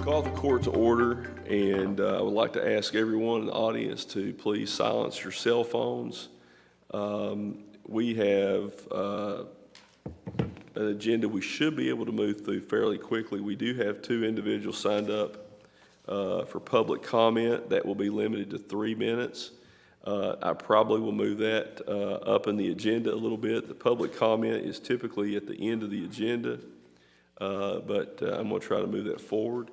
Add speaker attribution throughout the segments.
Speaker 1: Call the court to order, and I would like to ask everyone in the audience to please silence your cell phones. We have an agenda we should be able to move through fairly quickly. We do have two individuals signed up for public comment. That will be limited to 3 minutes. I probably will move that up in the agenda a little bit. The public comment is typically at the end of the agenda, but I'm going to try to move that forward.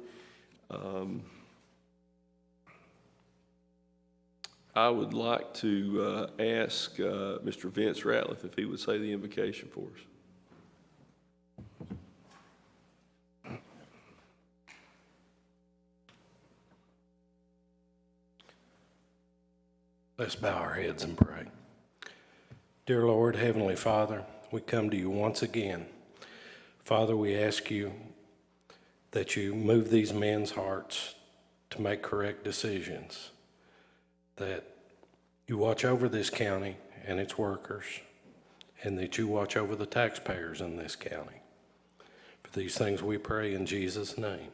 Speaker 1: I would like to ask Mr. Vince Ratliff if he would say the invocation for us.
Speaker 2: Let's bow our heads and pray. Dear Lord, Heavenly Father, we come to you once again. Father, we ask you that you move these men's hearts to make correct decisions, that you watch over this county and its workers, and that you watch over the taxpayers in this county. For these things we pray in Jesus' name.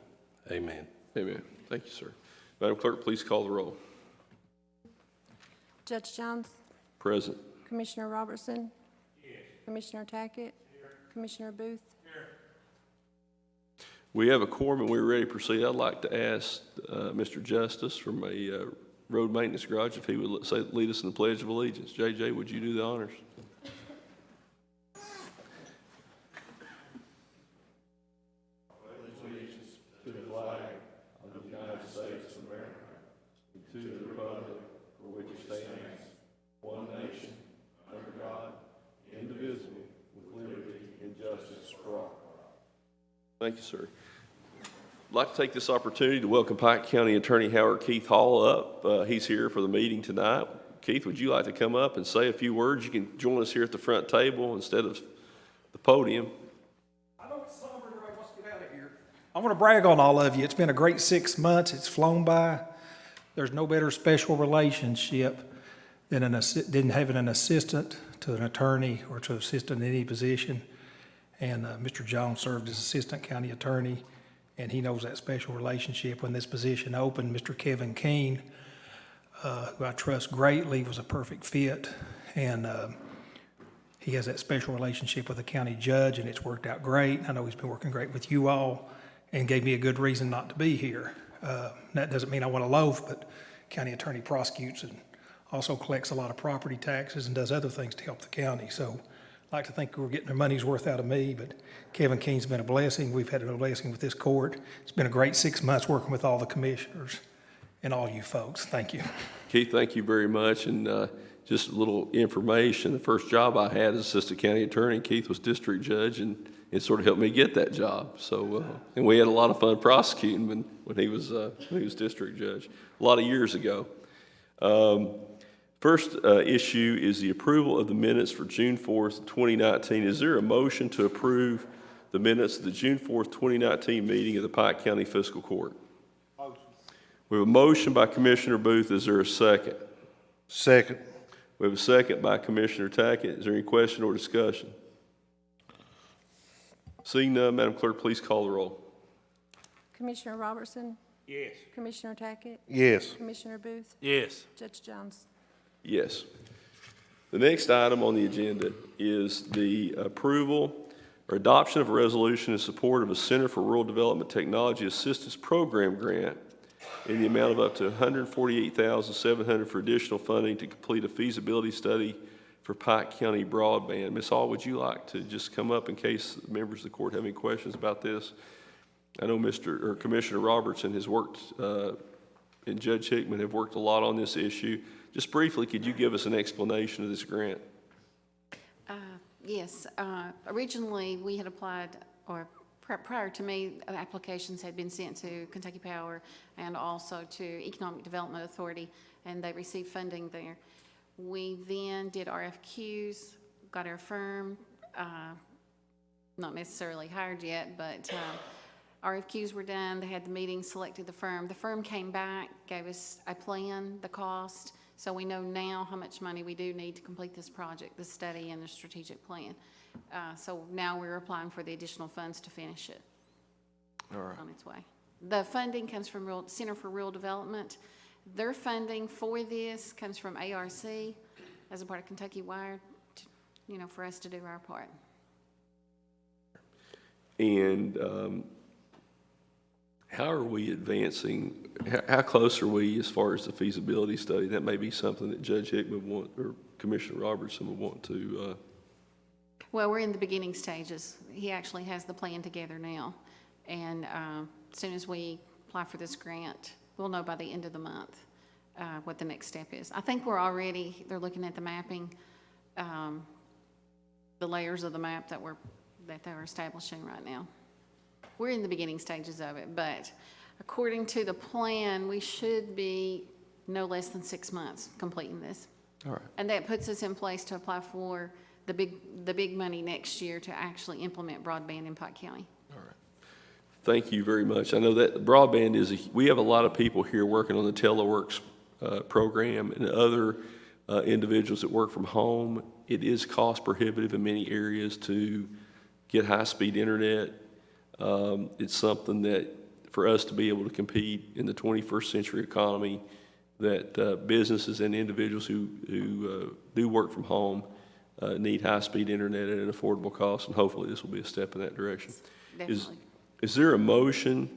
Speaker 2: Amen.
Speaker 1: Amen. Thank you, sir. Madam Clerk, please call the roll.
Speaker 3: Judge Jones?
Speaker 1: Present.
Speaker 3: Commissioner Robertson? Yes. Commissioner Tackett? Here. Commissioner Booth? Here.
Speaker 1: We have a quorum and we're ready to proceed. I'd like to ask Mr. Justice from a road maintenance garage if he would lead us in the Pledge of Allegiance. JJ, would you do the honors? Allegiance to the flag of the United States of America, and to the republic for which it stands, one nation, under God, indivisible, with liberty and justice for all. Thank you, sir. I'd like to take this opportunity to welcome Pike County Attorney Howard Keith Hall up. He's here for the meeting tonight. Keith, would you like to come up and say a few words? You can join us here at the front table instead of the podium.
Speaker 4: I know it's somber, everybody wants to get out of here. I want to brag on all of you. It's been a great 6 months. It's flown by. There's no better special relationship than having an assistant to an attorney or to an assistant in any position. And Mr. Jones served as assistant county attorney, and he knows that special relationship. When this position opened, Mr. Kevin Keene, who I trust greatly, was a perfect fit. And he has that special relationship with the county judge, and it's worked out great. I know he's been working great with you all and gave me a good reason not to be here. That doesn't mean I want to loaf, but county attorney prosecutes and also collects a lot of property taxes and does other things to help the county. So I'd like to think we're getting our money's worth out of me, but Kevin Keene's been a blessing. We've had a blessing with this court. It's been a great 6 months working with all the commissioners and all you folks. Thank you.
Speaker 1: Keith, thank you very much. And just a little information, the first job I had as assistant county attorney, Keith was district judge, and it sort of helped me get that job. So, and we had a lot of fun prosecuting when he was district judge a lot of years ago. First issue is the approval of the minutes for June 4th, 2019. Is there a motion to approve the minutes of the June 4th, 2019 meeting of the Pike County Fiscal Court? Motion. We have a motion by Commissioner Booth. Is there a second?
Speaker 5: Second.
Speaker 1: We have a second by Commissioner Tackett. Is there any question or discussion? Seeing none, Madam Clerk, please call the roll.
Speaker 3: Commissioner Robertson?
Speaker 5: Yes.
Speaker 3: Commissioner Tackett?
Speaker 5: Yes.
Speaker 3: Commissioner Booth?
Speaker 5: Yes.
Speaker 3: Judge Jones?
Speaker 1: Yes. The next item on the agenda is the approval or adoption of a resolution in support of a Center for Rural Development Technology Assistance Program grant in the amount of up to $148,700 for additional funding to complete a feasibility study for Pike County Broadband. Ms. Hall, would you like to just come up in case members of the court have any questions about this? I know Commissioner Robertson has worked, and Judge Hickman have worked a lot on this issue. Just briefly, could you give us an explanation of this grant?
Speaker 6: Yes. Originally, we had applied, or prior to me, applications had been sent to Kentucky Power and also to Economic Development Authority, and they received funding there. We then did RFQs, got our firm, not necessarily hired yet, but RFQs were done. They had the meeting, selected the firm. The firm came back, gave us a plan, the cost, so we know now how much money we do need to complete this project, the study and the strategic plan. So now we're applying for the additional funds to finish it.
Speaker 1: All right.
Speaker 6: On its way. The funding comes from Center for Rural Development. Their funding for this comes from ARC as a part of Kentucky Wired, for us to do our part.
Speaker 1: And how are we advancing, how close are we as far as the feasibility study? That may be something that Judge Hickman or Commissioner Robertson would want to.
Speaker 6: Well, we're in the beginning stages. He actually has the plan together now. And as soon as we apply for this grant, we'll know by the end of the month what the next step is. I think they're looking at the mapping, the layers of the map that they're establishing right now. We're in the beginning stages of it, but according to the plan, we should be no less than 6 months completing this.
Speaker 1: All right.
Speaker 6: And that puts us in place to apply for the big money next year to actually implement broadband in Pike County.
Speaker 1: All right. Thank you very much. I know that broadband we have a lot of people here working on the teleworks program and other individuals that work from home. It is cost prohibitive in many areas to get high-speed internet. It's something that for us to be able to compete in the 21st century economy, that businesses and individuals who do work from home need high-speed internet at an affordable cost, and hopefully this will be a step in that direction.
Speaker 6: Definitely.
Speaker 1: Is there a motion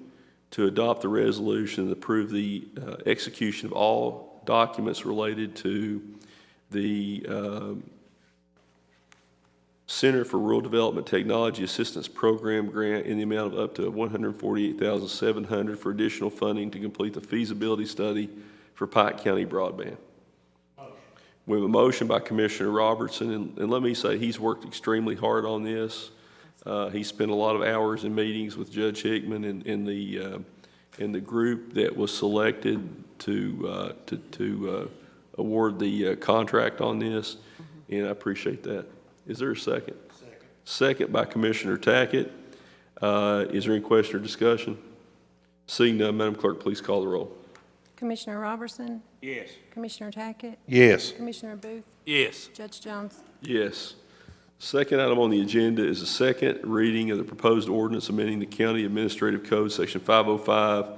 Speaker 1: to adopt the resolution and approve the execution of all documents related to the Center for Rural Development Technology Assistance Program grant in the amount of up to $148,700 for additional funding to complete the feasibility study for Pike County broadband? We have a motion by Commissioner Robertson, and let me say he's worked extremely hard on this. He spent a lot of hours in meetings with Judge Hickman and in the group that was selected to award the contract on this, and I appreciate that. Is there a second? Second by Commissioner Tackett. Is there any question or discussion? Seeing none, Madam Clerk, please call the roll.
Speaker 3: Commissioner Robertson?
Speaker 5: Yes.
Speaker 3: Commissioner Tackett?
Speaker 2: Yes.
Speaker 3: Commissioner Booth?
Speaker 5: Yes.
Speaker 3: Judge Jones?
Speaker 1: Yes. Second item on the agenda is the second reading of the proposed ordinance amending the County Administrative Code, Section 505,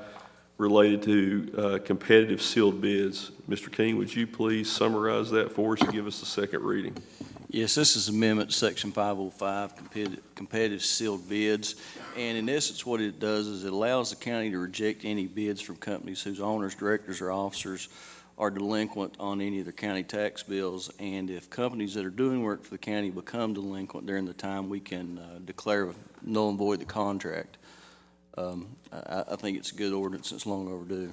Speaker 1: related to competitive sealed bids. Mr. King, would you please summarize that for us and give us the second reading?
Speaker 7: Yes, this is Amendment to Section 505, competitive sealed bids. And in essence, what it does is it allows the county to reject any bids from companies whose owners, directors, or officers are delinquent on any of their county tax bills. And if companies that are doing work for the county become delinquent during the time, we can declare null and void the contract. I think it's a good ordinance. It's long overdue.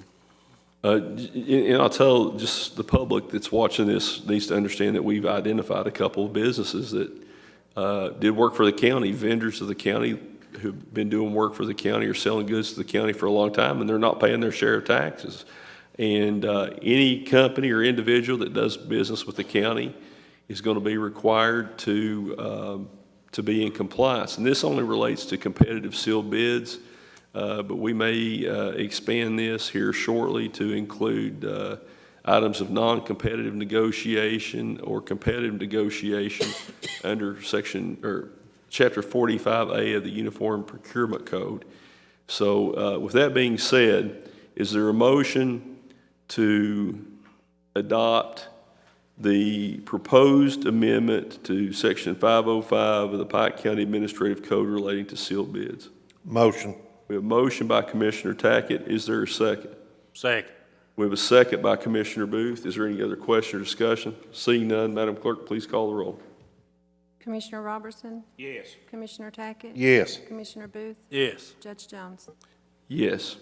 Speaker 1: And I'll tell just the public that's watching this needs to understand that we've identified a couple of businesses that did work for the county, vendors of the county who've been doing work for the county or selling goods to the county for a long time, and they're not paying their share of taxes. And any company or individual that does business with the county is going to be required to be in compliance. And this only relates to competitive sealed bids. But we may expand this here shortly to include items of non-competitive negotiation or competitive negotiation under Chapter 45A of the Uniform Procurement Code. So with that being said, is there a motion to adopt the proposed amendment to Section 505 of the Pike County Administrative Code relating to sealed bids?
Speaker 2: Motion.
Speaker 1: We have a motion by Commissioner Tackett. Is there a second?
Speaker 5: Second.
Speaker 1: We have a second by Commissioner Booth. Is there any other question or discussion? Seeing none, Madam Clerk, please call the roll.
Speaker 3: Commissioner Robertson?
Speaker 5: Yes.
Speaker 3: Commissioner Tackett?
Speaker 2: Yes.
Speaker 3: Commissioner Booth?
Speaker 5: Yes.
Speaker 3: Judge Jones?
Speaker 1: Yes.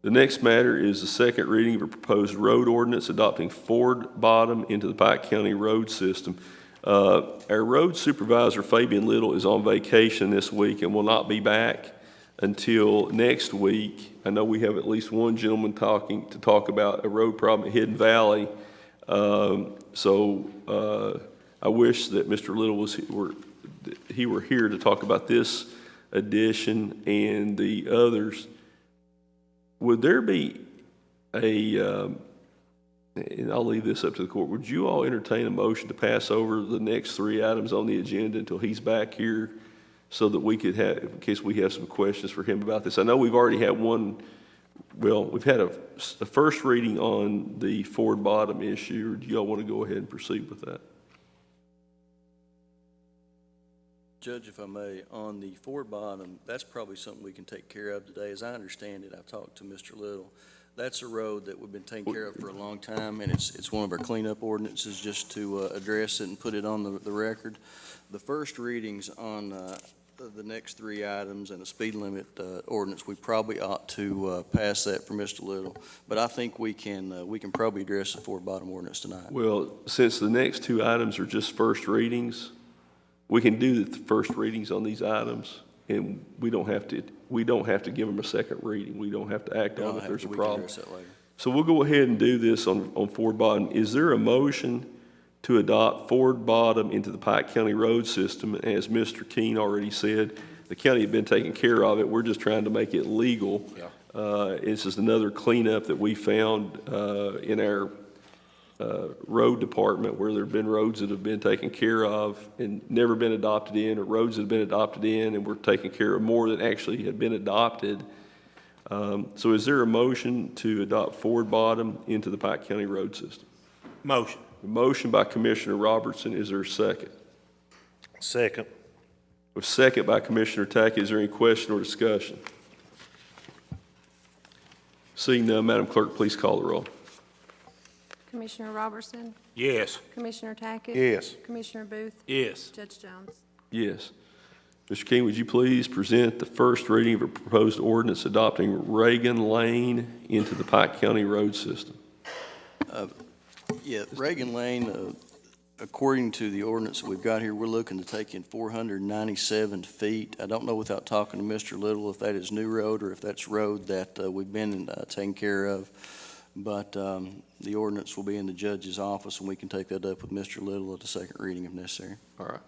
Speaker 1: The next matter is the second reading of a proposed road ordinance adopting Ford Bottom into the Pike County road system. Our road supervisor, Fabian Little, is on vacation this week and will not be back until next week. I know we have at least one gentleman to talk about a road problem at Hidden Valley. I wish that Mr. Little were here to talk about this addition and the others. Would there be and I'll leave this up to the court, would you all entertain a motion to pass over the next three items on the agenda until he's back here so that we could have, in case we have some questions for him about this. I know we've already had we've had a first reading on the Ford Bottom issue. Or do y'all want to go ahead and proceed with that?
Speaker 7: Judge, if I may, on the Ford Bottom, that's probably something we can take care of today. As I understand it, I've talked to Mr. Little. That's a road that we've been taking care of for a long time, and it's one of our cleanup ordinances just to address it and put it on the record. The first readings on the next three items and the speed limit ordinance, we probably ought to pass that for Mr. Little. But I think we can probably address the Ford Bottom ordinance tonight.
Speaker 1: Well, since the next two items are just first readings, we can do the first readings on these items, and we don't have to give them a second reading. We don't have to act on it if there's a
Speaker 7: We can
Speaker 1: problem.
Speaker 7: address that later.
Speaker 1: So we'll go ahead and do this on Ford Bottom. Is there a motion to adopt Ford Bottom into the Pike County road system? As Mr. Keene already said, the county had been taking care of it. We're just trying to make it legal. This is another cleanup that we found in our road department, where there have been roads that have been taken care of and never been adopted in, or roads that have been adopted in and were taken care of more than actually had been adopted. So is there a motion to adopt Ford Bottom into the Pike County road system?
Speaker 5: Motion.
Speaker 1: A motion by Commissioner Robertson. Is there a second?
Speaker 5: Second.
Speaker 1: A second by Commissioner Tackett. Is there any question or discussion? Seeing none, Madam Clerk, please call the roll.
Speaker 3: Commissioner Robertson?
Speaker 5: Yes.
Speaker 3: Commissioner Tackett?
Speaker 5: Yes.
Speaker 3: Commissioner Booth?
Speaker 5: Yes.
Speaker 3: Judge Jones?
Speaker 1: Yes. Mr. King, would you please present the first reading of a proposed ordinance adopting Reagan Lane into the Pike County road system?
Speaker 7: Yeah, Reagan Lane, according to the ordinance that we've got here, we're looking to take in 497 feet. I don't know without talking to Mr. Little if that is new road or if that's road that we've been taking care of. But the ordinance will be in the judge's office, and we can take that up with Mr. Little at the second reading if necessary.
Speaker 1: All right.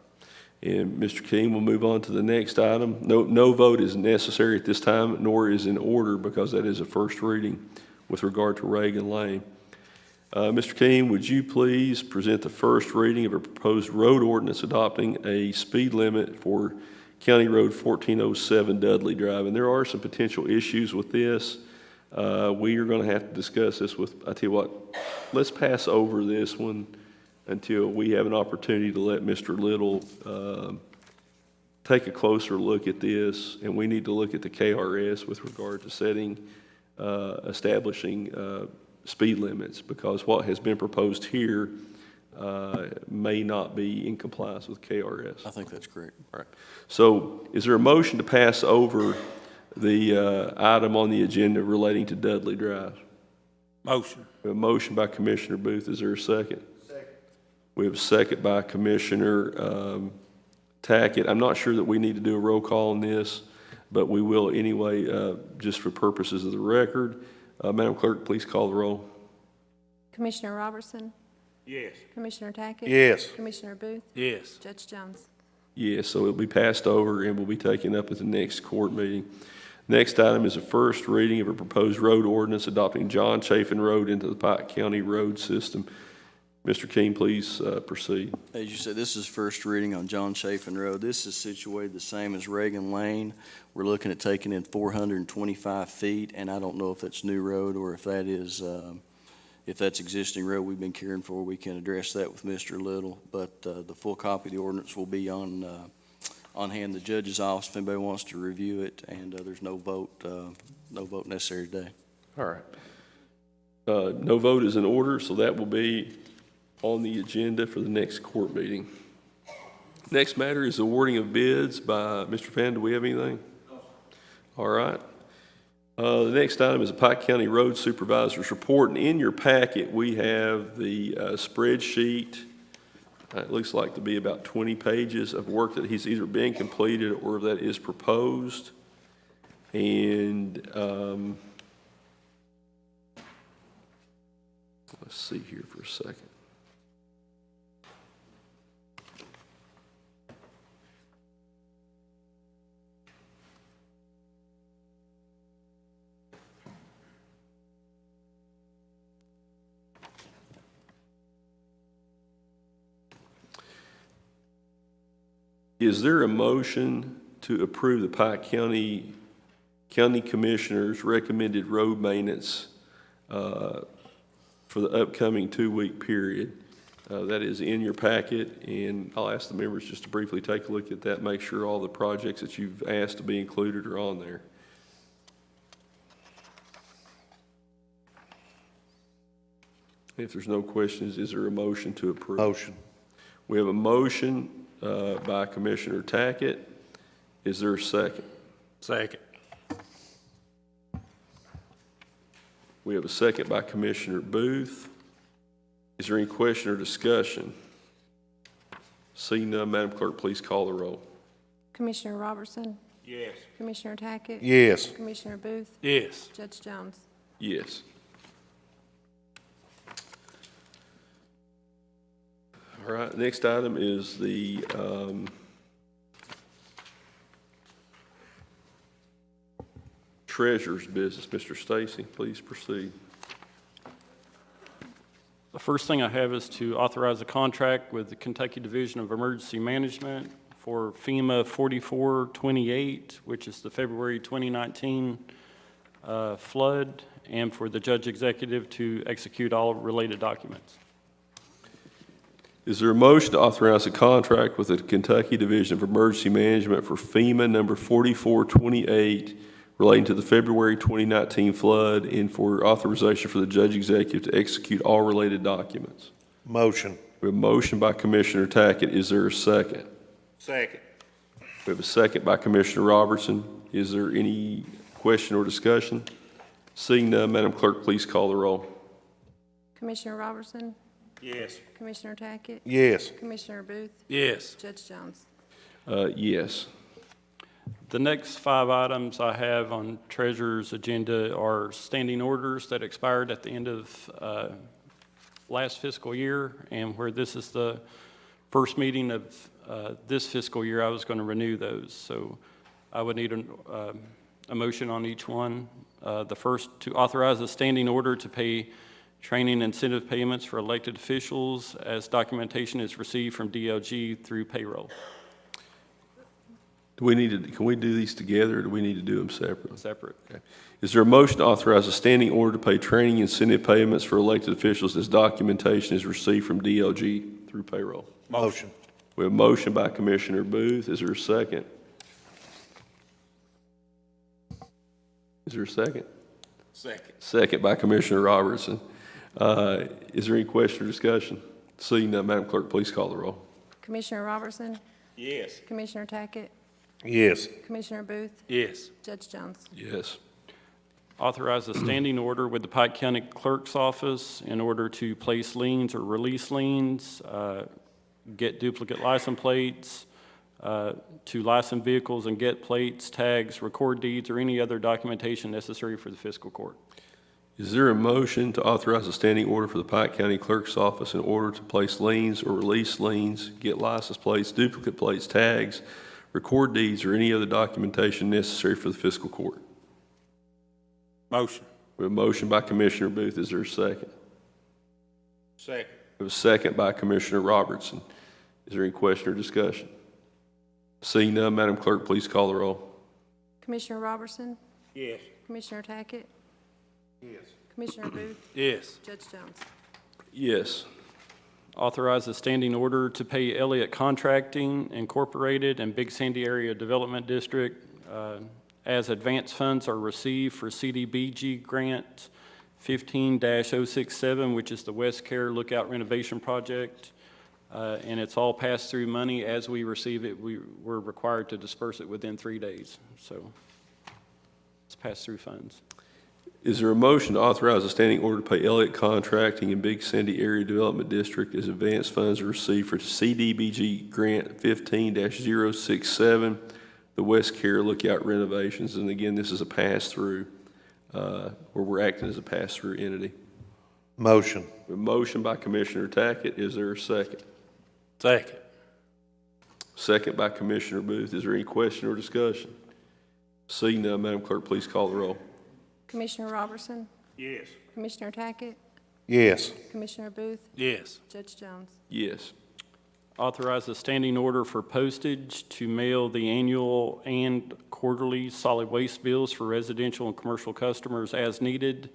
Speaker 1: And Mr. King, we'll move on to the next item. No vote is necessary at this time, nor is in order, because that is a first reading with regard to Reagan Lane. Mr. King, would you please present the first reading of a proposed road ordinance adopting a speed limit for County Road 1407 Dudley Drive? And there are some potential issues with this. We are going to have to discuss this I tell you what, let's pass over this one until we have an opportunity to let Mr. Little take a closer look at this, and we need to look at the KRS with regard to establishing speed limits, because what has been proposed here may not be in compliance with KRS.
Speaker 7: I think that's correct.
Speaker 1: All right. So is there a motion to pass over the item on the agenda relating to Dudley Drive?
Speaker 5: Motion.
Speaker 1: We have a motion by Commissioner Booth. Is there a second? Second. We have a second by Commissioner Tackett. I'm not sure that we need to do a roll call on this, but we will anyway, just for purposes of the record. Madam Clerk, please call the roll.
Speaker 3: Commissioner Robertson?
Speaker 5: Yes.
Speaker 3: Commissioner Tackett?
Speaker 5: Yes.
Speaker 3: Commissioner Booth?
Speaker 5: Yes.
Speaker 3: Judge Jones?
Speaker 1: Yes, so it'll be passed over and will be taken up at the next court meeting. Next item is a first reading of a proposed road ordinance adopting John Chafin Road into the Pike County road system. Mr. King, please proceed.
Speaker 7: As you said, this is first reading on John Chafin Road. This is situated the same as Reagan Lane. We're looking at taking in 425 feet, and I don't know if that's new road or if that is, if that's existing road we've been caring for. We can address that with Mr. Little, but the full copy of the ordinance will be on hand in the judge's office if anybody wants to review it, and there's no vote necessary today.
Speaker 1: All right. No vote is in order, so that will be on the agenda for the next court meeting. Next matter is awarding of bids by Mr. Fan. Do we have anything? No. All right. The next item is a Pike County Road Supervisor's Report, and in your packet we have the spreadsheet. It looks like to be about 20 pages of work that he's either been completed or that is proposed. And let's see here for a second. Is there a motion to approve the Pike County Commissioners' recommended road maintenance for the upcoming 2-week period. That is in your packet, and I'll ask the members just to briefly take a look at that, make sure all the projects that you've asked to be included are on there. If there's no questions, is there a motion to approve?
Speaker 5: Motion.
Speaker 1: We have a motion by Commissioner Tackett. Is there a second?
Speaker 5: Second.
Speaker 1: We have a second by Commissioner Booth. Is there any question or discussion? Seeing none, Madam Clerk, please call the roll.
Speaker 3: Commissioner Robertson?
Speaker 5: Yes.
Speaker 3: Commissioner Tackett?
Speaker 5: Yes.
Speaker 3: Commissioner Booth?
Speaker 5: Yes.
Speaker 3: Judge Jones?
Speaker 1: Yes. All right, next item is the treasurer's business. Mr. Stacy, please proceed.
Speaker 8: The first thing I have is to authorize a contract with the Kentucky Division of Emergency Management for FEMA 4428, which is the February 2019 flood, and for the judge executive to execute all related documents.
Speaker 1: Is there a motion to authorize a contract with the Kentucky Division of Emergency Management for FEMA number 4428 relating to the February 2019 flood and for authorization for the judge executive to execute all related documents?
Speaker 5: Motion.
Speaker 1: We have a motion by Commissioner Tackett. Is there a second?
Speaker 5: Second.
Speaker 1: We have a second by Commissioner Robertson. Is there any question or discussion? Seeing none, Madam Clerk, please call the roll.
Speaker 3: Commissioner Robertson?
Speaker 5: Yes.
Speaker 3: Commissioner Tackett?
Speaker 5: Yes.
Speaker 3: Commissioner Booth?
Speaker 5: Yes.
Speaker 3: Judge Jones?
Speaker 1: Yes.
Speaker 8: The next 5 items I have on Treasurer's agenda are standing orders that expired at the end of last fiscal year, and where this is the first meeting of this fiscal year, I was going to renew those. So I would need a motion on each one. The first, to authorize a standing order to pay training incentive payments for elected officials as documentation is received from DLG through payroll.
Speaker 1: Do we need to, can we do these together, or do we need to do them separately?
Speaker 8: Separate.
Speaker 1: Okay. Is there a motion to authorize a standing order to pay training incentive payments for elected officials as documentation is received from DLG through payroll?
Speaker 5: Motion.
Speaker 1: We have a motion by Commissioner Booth. Is there a second? Is there a second?
Speaker 5: Second.
Speaker 1: Second by Commissioner Robertson. Is there any question or discussion? Seeing none, Madam Clerk, please call the roll.
Speaker 3: Commissioner Robertson?
Speaker 5: Yes.
Speaker 3: Commissioner Tackett?
Speaker 5: Yes.
Speaker 3: Commissioner Booth?
Speaker 5: Yes.
Speaker 3: Judge Jones?
Speaker 1: Yes.
Speaker 8: Authorize a standing order with the Pike County Clerk's Office in order to place liens or release liens, get duplicate license plates, to license vehicles and get plates, tags, record deeds, or any other documentation necessary for the fiscal court.
Speaker 1: Is there a motion to authorize a standing order for the Pike County Clerk's Office in order to place liens or release liens, get license plates, duplicate plates, tags, record deeds, or any other documentation necessary for the fiscal court?
Speaker 5: Motion.
Speaker 1: We have a motion by Commissioner Booth. Is there a second?
Speaker 5: Second.
Speaker 1: We have a second by Commissioner Robertson. Is there any question or discussion? Seeing none, Madam Clerk, please call the roll.
Speaker 3: Commissioner Robertson?
Speaker 5: Yes.
Speaker 3: Commissioner Tackett?
Speaker 5: Yes.
Speaker 3: Commissioner Booth?
Speaker 5: Yes.
Speaker 3: Judge Jones?
Speaker 1: Yes.
Speaker 8: Authorize a standing order to pay Elliott Contracting Incorporated and Big Sandy Area Development District as advance funds are received for CDBG Grant 15-067, which is the West Care Lookout Renovation Project. And it's all pass-through money. As we receive it, we're required to disperse it within 3 days. So it's pass-through funds.
Speaker 1: Is there a motion to authorize a standing order to pay Elliott Contracting and Big Sandy Area Development District as advance funds are received for CDBG Grant 15-067, the West Care Lookout renovations? And again, this is a pass-through, where we're acting as a pass-through entity.
Speaker 5: Motion.
Speaker 1: A motion by Commissioner Tackett. Is there a second?
Speaker 5: Second.
Speaker 1: Second by Commissioner Booth. Is there any question or discussion? Seeing none, Madam Clerk, please call the roll.
Speaker 3: Commissioner Robertson?
Speaker 5: Yes.
Speaker 3: Commissioner Tackett?
Speaker 5: Yes.
Speaker 3: Commissioner Booth?
Speaker 5: Yes.
Speaker 3: Judge Jones?
Speaker 1: Yes.
Speaker 8: Authorize a standing order for postage to mail the annual and quarterly solid waste bills for residential and commercial customers as needed,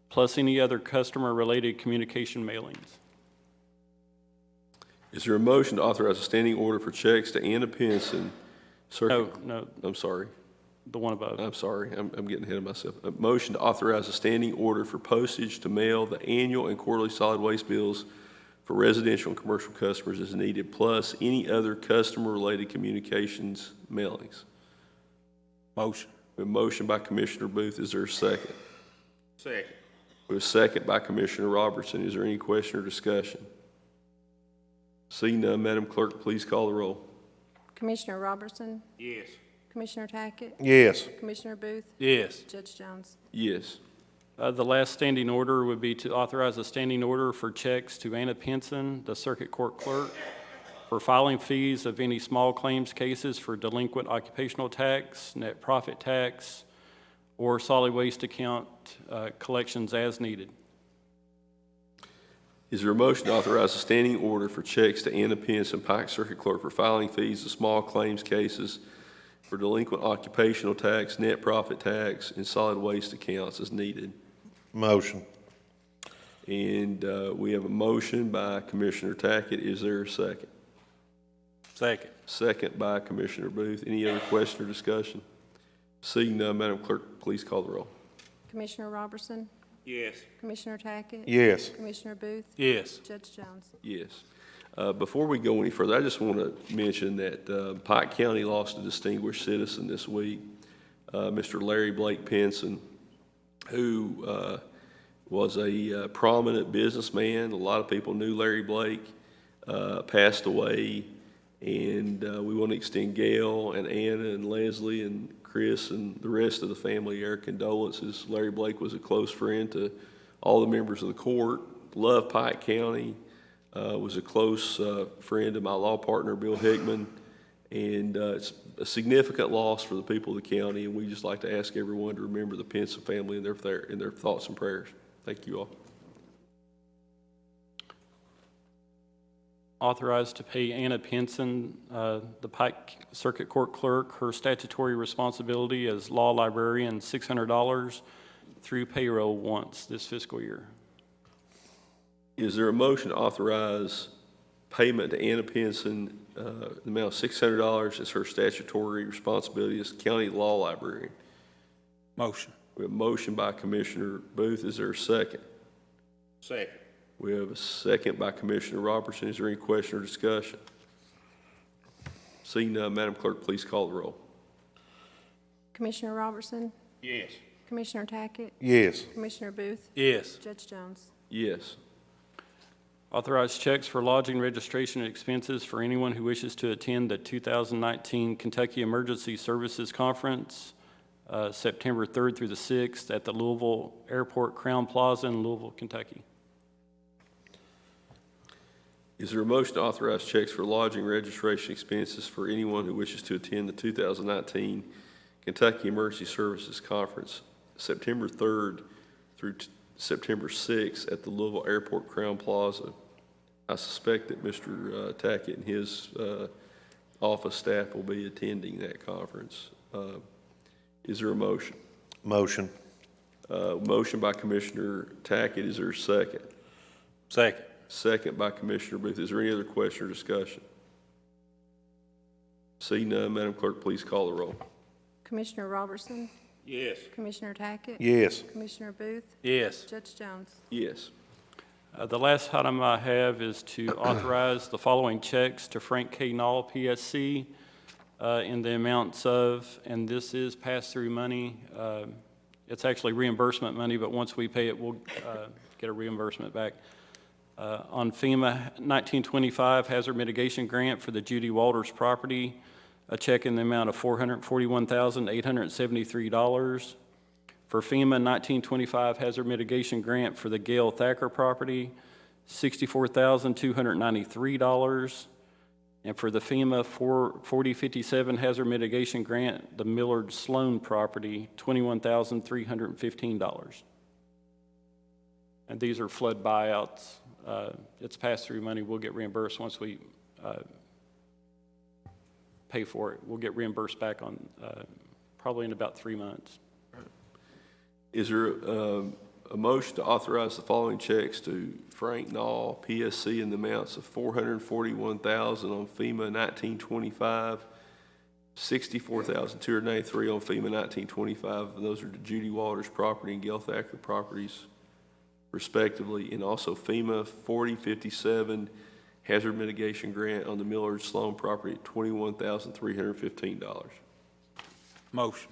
Speaker 8: plus any other customer-related communication mailings.
Speaker 1: Is there a motion to authorize a standing order for checks to Anna Pinson?
Speaker 8: No,
Speaker 1: I'm sorry.
Speaker 8: the one above.
Speaker 1: I'm sorry. I'm getting ahead of myself. A motion to authorize a standing order for postage to mail the annual and quarterly solid waste bills for residential and commercial customers as needed, plus any other customer-related communications mailings.
Speaker 5: Motion.
Speaker 1: We have a motion by Commissioner Booth. Is there a second?
Speaker 5: Second.
Speaker 1: We have a second by Commissioner Robertson. Is there any question or discussion? Seeing none, Madam Clerk, please call the roll.
Speaker 3: Commissioner Robertson?
Speaker 5: Yes.
Speaker 3: Commissioner Tackett?
Speaker 5: Yes.
Speaker 3: Commissioner Booth?
Speaker 5: Yes.
Speaker 3: Judge Jones?
Speaker 1: Yes.
Speaker 8: The last standing order would be to authorize a standing order for checks to Anna Pinson, the Circuit Court Clerk, for filing fees of any small claims cases for delinquent occupational tax, net profit tax, or solid waste account collections as needed.
Speaker 1: Is there a motion to authorize a standing order for checks to Anna Pinson, Pike Circuit Clerk, for filing fees of small claims cases for delinquent occupational tax, net profit tax, and solid waste accounts as needed?
Speaker 5: Motion.
Speaker 1: And we have a motion by Commissioner Tackett. Is there a second?
Speaker 5: Second.
Speaker 1: Second by Commissioner Booth. Any other question or discussion? Seeing none, Madam Clerk, please call the roll.
Speaker 3: Commissioner Robertson?
Speaker 5: Yes.
Speaker 3: Commissioner Tackett?
Speaker 5: Yes.
Speaker 3: Commissioner Booth?
Speaker 5: Yes.
Speaker 3: Judge Jones?
Speaker 1: Yes. Before we go any further, I just want to mention that Pike County lost a distinguished citizen this week, Mr. Larry Blake Pinson, who was a prominent businessman. A lot of people knew Larry Blake, passed away, and we want to extend Gail and Anna and Leslie and Chris and the rest of the family our condolences. Larry Blake was a close friend to all the members of the court, loved Pike County, was a close friend of my law partner, Bill Hickman, and it's a significant loss for the people of the county, and we just like to ask everyone to remember the Pinson family in their thoughts and prayers. Thank you all.
Speaker 8: Authorized to pay Anna Pinson, the Pike Circuit Court Clerk, her statutory responsibility as law librarian, $600 through payroll once this fiscal year.
Speaker 1: Is there a motion to authorize payment to Anna Pinson, the amount of $600 as her statutory responsibility as county law librarian?
Speaker 5: Motion.
Speaker 1: We have a motion by Commissioner Booth. Is there a second?
Speaker 5: Second.
Speaker 1: We have a second by Commissioner Robertson. Is there any question or discussion? Seeing none, Madam Clerk, please call the roll.
Speaker 3: Commissioner Robertson?
Speaker 5: Yes.
Speaker 3: Commissioner Tackett?
Speaker 5: Yes.
Speaker 3: Commissioner Booth?
Speaker 5: Yes.
Speaker 3: Judge Jones?
Speaker 1: Yes.
Speaker 8: Authorize checks for lodging, registration, and expenses for anyone who wishes to attend the 2019 Kentucky Emergency Services Conference, September 3rd through the 6th at the Louisville Airport Crown Plaza in Louisville, Kentucky.
Speaker 1: Is there a motion to authorize checks for lodging, registration expenses for anyone who wishes to attend the 2019 Kentucky Emergency Services Conference, September 3rd through September 6th at the Louisville Airport Crown Plaza? I suspect that Mr. Tackett and his office staff will be attending that conference. Is there a motion?
Speaker 5: Motion.
Speaker 1: Motion by Commissioner Tackett. Is there a second?
Speaker 5: Second.
Speaker 1: Second by Commissioner Booth. Is there any other question or discussion? See none, Madam Clerk, please call the roll.
Speaker 3: Commissioner Robertson?
Speaker 5: Yes.
Speaker 3: Commissioner Tackett?
Speaker 5: Yes.
Speaker 3: Commissioner Booth?
Speaker 5: Yes.
Speaker 3: Judge Jones?
Speaker 1: Yes.
Speaker 8: The last item I have is to authorize the following checks to Frank K. Knoll, PSC, in the amounts of, and this is pass-through money. It's actually reimbursement money, but once we pay it, we'll get a reimbursement back. On FEMA 1925 Hazard Mitigation Grant for the Judy Walters property, a check in the amount of $441,873. For FEMA 1925 Hazard Mitigation Grant for the Gail Thacker property, $64,293. And for the FEMA 4057 Hazard Mitigation Grant, the Millard Sloan property, $21,315. And these are flood buyouts. It's pass-through money. We'll get reimbursed once we pay for it. We'll get reimbursed back on, probably in about 3 months.
Speaker 1: Is there a motion to authorize the following checks to Frank Nall, PSC, in the amounts of $441,000 on FEMA 1925, $64,293 on FEMA 1925, and those are to Judy Walters property and Gail Thacker properties respectively, and also FEMA 4057 hazard mitigation grant on the Millard Sloan property at $21,315.
Speaker 5: Motion.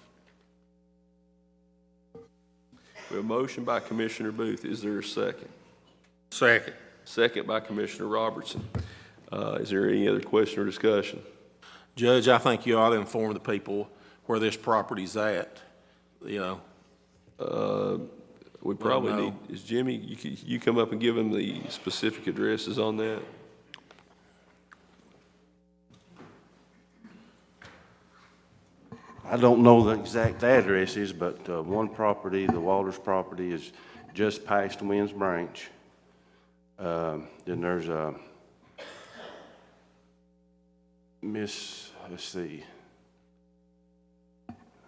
Speaker 1: We have a motion by Commissioner Booth. Is there a second?
Speaker 5: Second.
Speaker 1: Second by Commissioner Robertson. Is there any other question or discussion?
Speaker 9: Judge, I think you ought to inform the people where this property's at, you know.
Speaker 1: We probably
Speaker 9: Well, no.
Speaker 1: need, is Jimmy, you come up and give him the specific addresses on that?
Speaker 10: I don't know the exact addresses, but one property, the Walters property, is just past Winds Branch. Then there's a let's see,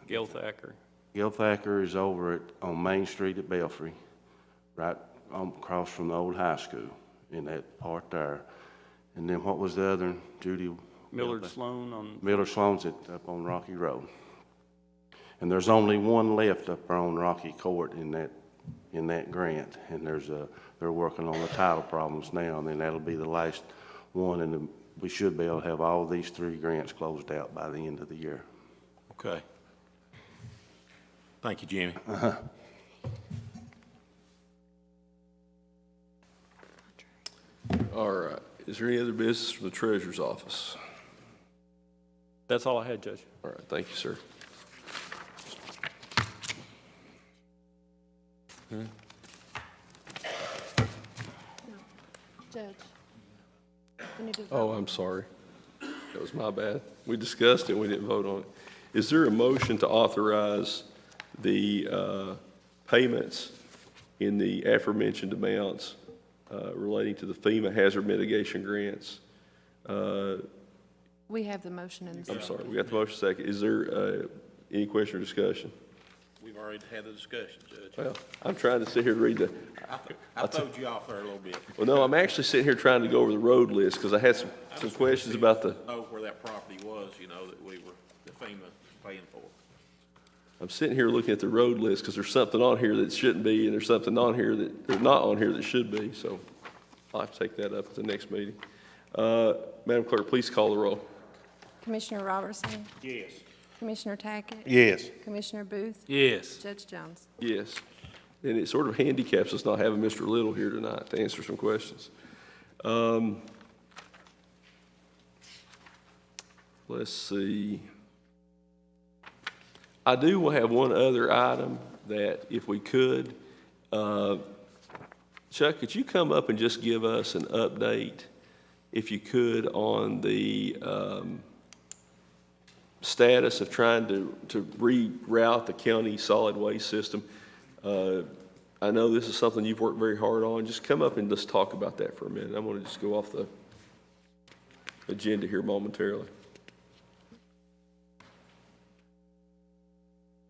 Speaker 8: Gail Thacker.
Speaker 10: Gil Thacker is over on Main Street at Belfry, right across from the old high school in that part there. And then what was the other, Judy?
Speaker 8: Millard Sloan on,
Speaker 10: Miller Sloan's up on Rocky Road. And there's only one left up there on Rocky Court in that grant. And they're working on the title problems now, and then that'll be the last one. And we should be able to have all these 3 grants closed out by the end of the year.
Speaker 9: Okay. Thank you, Jimmy.
Speaker 1: All right. Is there any other business from the Treasurer's Office?
Speaker 8: that's all I had, Judge.
Speaker 1: All right, thank you, sir.
Speaker 3: Judge. we need to
Speaker 1: Oh,
Speaker 3: vote.
Speaker 1: I'm sorry. That was my bad. We discussed it, we didn't vote on it. Is there a motion to authorize the payments in the aforementioned amounts relating to the FEMA hazard mitigation grants?
Speaker 3: We have the motion in the
Speaker 1: I'm
Speaker 3: second.
Speaker 1: sorry, we got the motion second. Is there any question or discussion?
Speaker 9: We've already had the discussion, Judge.
Speaker 1: Well, I'm trying to sit here and read the,
Speaker 9: I throwed you off there a little bit.
Speaker 1: well, no, I'm actually sitting here trying to go over the road list because I had some questions about the,
Speaker 9: Know where that property was, you know, that we were, the FEMA paying for.
Speaker 1: I'm sitting here looking at the road list because there's something on here that shouldn't be and there's something on here that, there's not on here that should be. So I'll have to take that up at the next meeting. Madam Clerk, please call the roll.
Speaker 3: Commissioner Robertson,
Speaker 5: Yes.
Speaker 3: Commissioner Tackett,
Speaker 5: Yes.
Speaker 3: Commissioner Booth,
Speaker 5: Yes.
Speaker 3: Judge Jones.
Speaker 1: Yes. And it sort of handicaps us not having Mr. Little here tonight to answer some questions. Let's see. I do have one other item that if we could, Chuck, could you come up and just give us an update, if you could, on the status of trying to reroute the county solid waste system? I know this is something you've worked very hard on. Just come up and let's talk about that for a minute. I'm going to just go off the agenda here momentarily.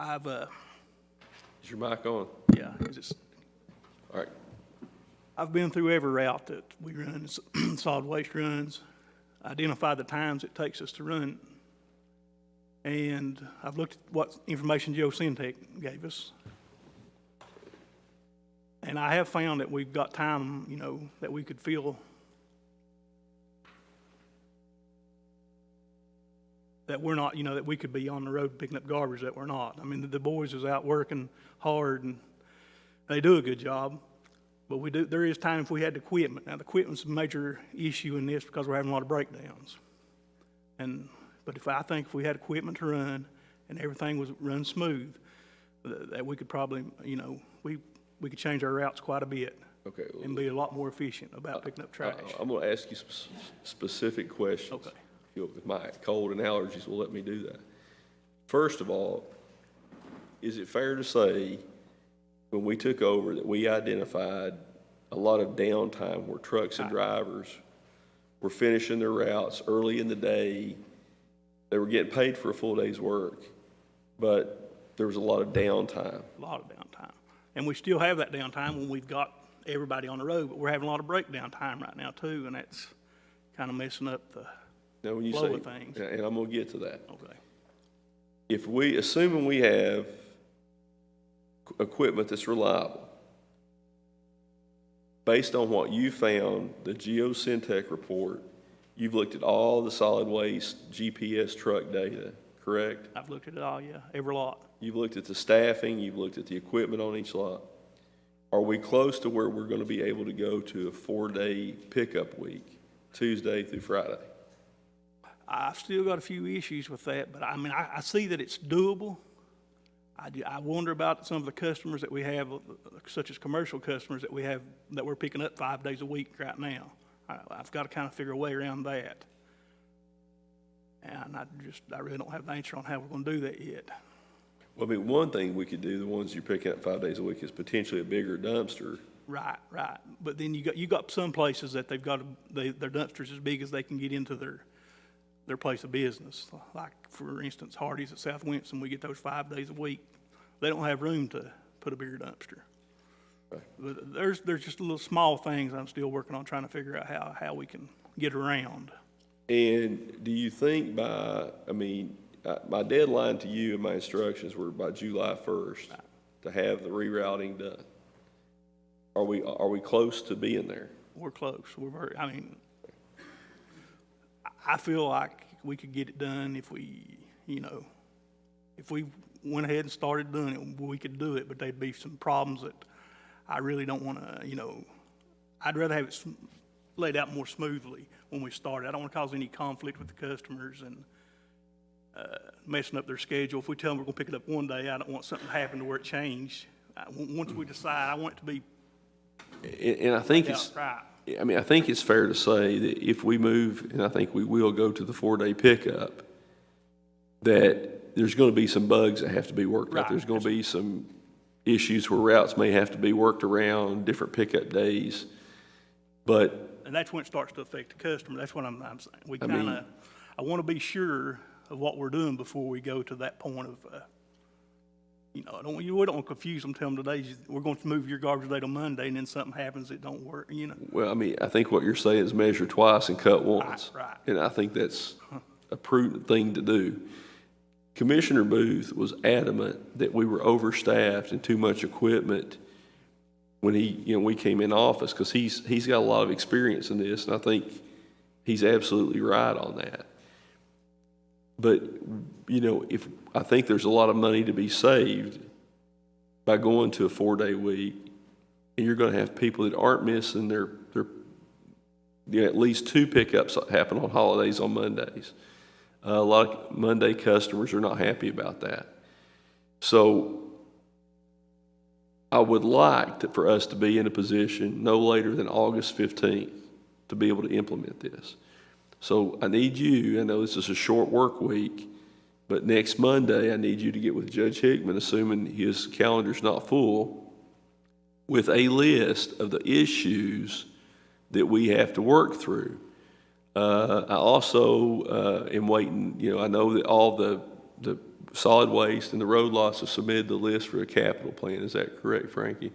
Speaker 1: Is your mic on?
Speaker 11: Yeah, 'cause it's,
Speaker 1: All right.
Speaker 11: I've been through every route that we run, solid waste runs, identified the times it takes us to run, and I've looked at what information Joe Syntec gave us. And I have found that we've got time, you know, that we could fill, that we're not, you know, that we could be on the road picking up garbage that we're not. I mean, the boys is out working hard and they do a good job, but there is time if we had the equipment. Now, the equipment's a major issue in this because we're having a lot of breakdowns. But I think if we had equipment to run and everything was run smooth, that we could probably, you know, we could change our routes quite a bit.
Speaker 1: Okay.
Speaker 11: And be a lot more efficient about picking up trash.
Speaker 1: I'm going to ask you some specific questions.
Speaker 11: Okay.
Speaker 1: If my cold and allergies will let me do that. First of all, is it fair to say when we took over that we identified a lot of downtime where trucks and drivers were finishing their routes early in the day. They were getting paid for a full day's work, but there was a lot of downtime.
Speaker 11: A lot of downtime. And we still have that downtime when we've got everybody on the road, but we're having a lot of breakdown time right now too, and that's kind of messing up the
Speaker 1: Now, when you
Speaker 11: flow
Speaker 1: say,
Speaker 11: of things.
Speaker 1: and I'm gonna get to that.
Speaker 11: Okay.
Speaker 1: If we, assuming we have equipment that's reliable, based on what you found, the GeoSyntech report, you've looked at all the solid waste GPS truck data, correct?
Speaker 11: I've looked at it all, yeah, every lot.
Speaker 1: You've looked at the staffing, you've looked at the equipment on each lot. Are we close to where we're gonna be able to go to a 4-day pickup week, Tuesday through Friday?
Speaker 11: I've still got a few issues with that, but I mean, I see that it's doable. I wonder about some of the customers that we have, such as commercial customers that we have, that we're picking up 5 days a week right now. I've got to kind of figure a way around that. And I really don't have the answer on how we're going to do that yet.
Speaker 1: Well, I mean, one thing we could do, the ones you're picking up 5 days a week, is potentially a bigger dumpster.
Speaker 11: Right. But then you got some places that they've got, their dumpsters as big as they can get into their place of business. Like, for instance, Hardee's at South Winston, we get those 5 days a week. They don't have room to put a bigger dumpster.
Speaker 1: Right.
Speaker 11: But there's just little small things I'm still working on trying to figure out how we can get around.
Speaker 1: And do you think my deadline to you and my instructions were by July 1st to have the rerouting done? Are we close to being there?
Speaker 11: We're close. I feel like we could get it done if we went ahead and started doing it, we could do it, but there'd be some problems that I really don't want to, I'd rather have it laid out more smoothly when we start. I don't want to cause any conflict with the customers and messing up their schedule. If we tell them we're going to pick it up one day, I don't want something to happen to where it changed. Once we decide, I want it to be
Speaker 1: And I think
Speaker 11: right.
Speaker 1: I think it's fair to say that if we move, and I think we will go to the 4-day pickup, that there's going to be some bugs that have to be worked out.
Speaker 11: Right.
Speaker 1: There's going to be some issues where routes may have to be worked around, different pickup days.
Speaker 11: And that's when it starts to affect the customer. That's what I'm saying. I want to be sure of what we're doing before we go to that point of, we don't want to confuse them, tell them today, we're going to move your garbage day to Monday, and then something happens that don't work,
Speaker 1: Well, I think what you're saying is measure twice and cut once.
Speaker 11: Right.
Speaker 1: And I think that's a prudent thing to do. Commissioner Booth was adamant that we were overstaffed and too much equipment when we came in office, because he's got a lot of experience in this, and I think he's absolutely right on that. But, I think there's a lot of money to be saved by going to a 4-day week, and you're going to have people that aren't missing their at least 2 pickups happen on holidays on Mondays. A lot of Monday customers are not happy about that. So I would like for us to be in a position no later than August 15th to be able to implement this. So I need you, I know this is a short work week, but next Monday I need you to get with Judge Hickman, assuming his calendar's not full, with a list of the issues that we have to work through. I also am waiting, I know that all the solid waste and the road loss have submitted the list for a capital plan. Is that correct, Frankie?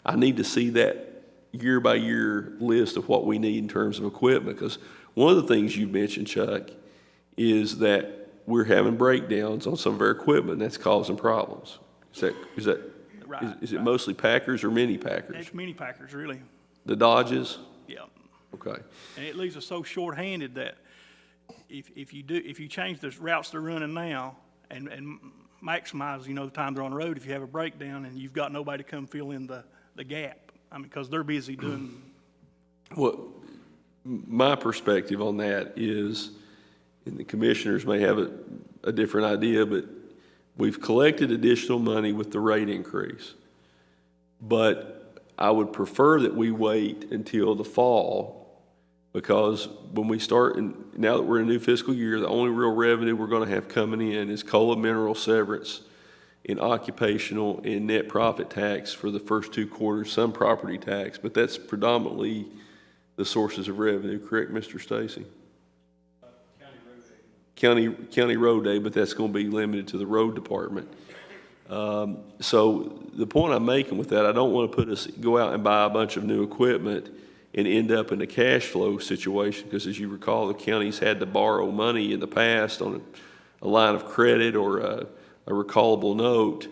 Speaker 1: I need to see that year-by-year list of what we need in terms of equipment, because one of the things you mentioned, Chuck, is that we're having breakdowns on some of our equipment, and that's causing problems. Is it mostly Packers or mini Packers?
Speaker 11: It's mini Packers, really.
Speaker 1: The Dodges?
Speaker 11: Yeah.
Speaker 1: Okay.
Speaker 11: And it leaves us so short-handed that if you change the routes they're running now and maximize, the time they're on the road, if you have a breakdown and you've got nobody to come fill in the gap, because they're busy doing.
Speaker 1: Well, my perspective on that is, and the commissioners may have a different idea, but we've collected additional money with the rate increase. But I would prefer that we wait until the fall, because when we start, now that we're in a new fiscal year, the only real revenue we're going to have coming in is COLA mineral severance and occupational and net profit tax for the first 2 quarters, some property tax, but that's predominantly the sources of revenue, correct, Mr. Stacy? County road aid, but that's going to be limited to the road department. So the point I'm making with that, I don't want to go out and buy a bunch of new equipment and end up in a cash flow situation, because as you recall, the county's had to borrow money in the past on a line of credit or a recallable note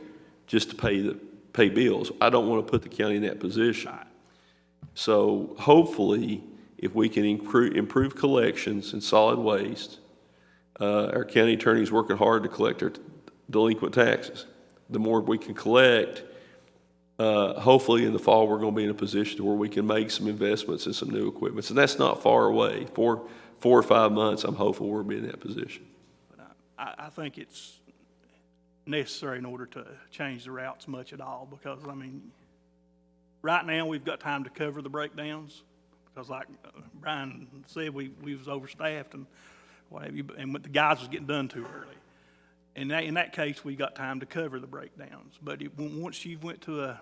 Speaker 1: just to pay bills. I don't want to put the county in that position. So hopefully, if we can improve collections in solid waste, our county attorney's working hard to collect our delinquent taxes. The more we can collect, hopefully in the fall, we're going to be in a position where we can make some investments in some new equipment. And that's not far away. 4 or 5 months, I'm hopeful we'll be in that position.
Speaker 11: But I think it's necessary in order to change the routes much at all, because, I mean, right now, we've got time to cover the breakdowns, because like Brian said, we was overstaffed and what have you, and the guys was getting done too early. And in that case, we got time to cover the breakdowns. But once you've went to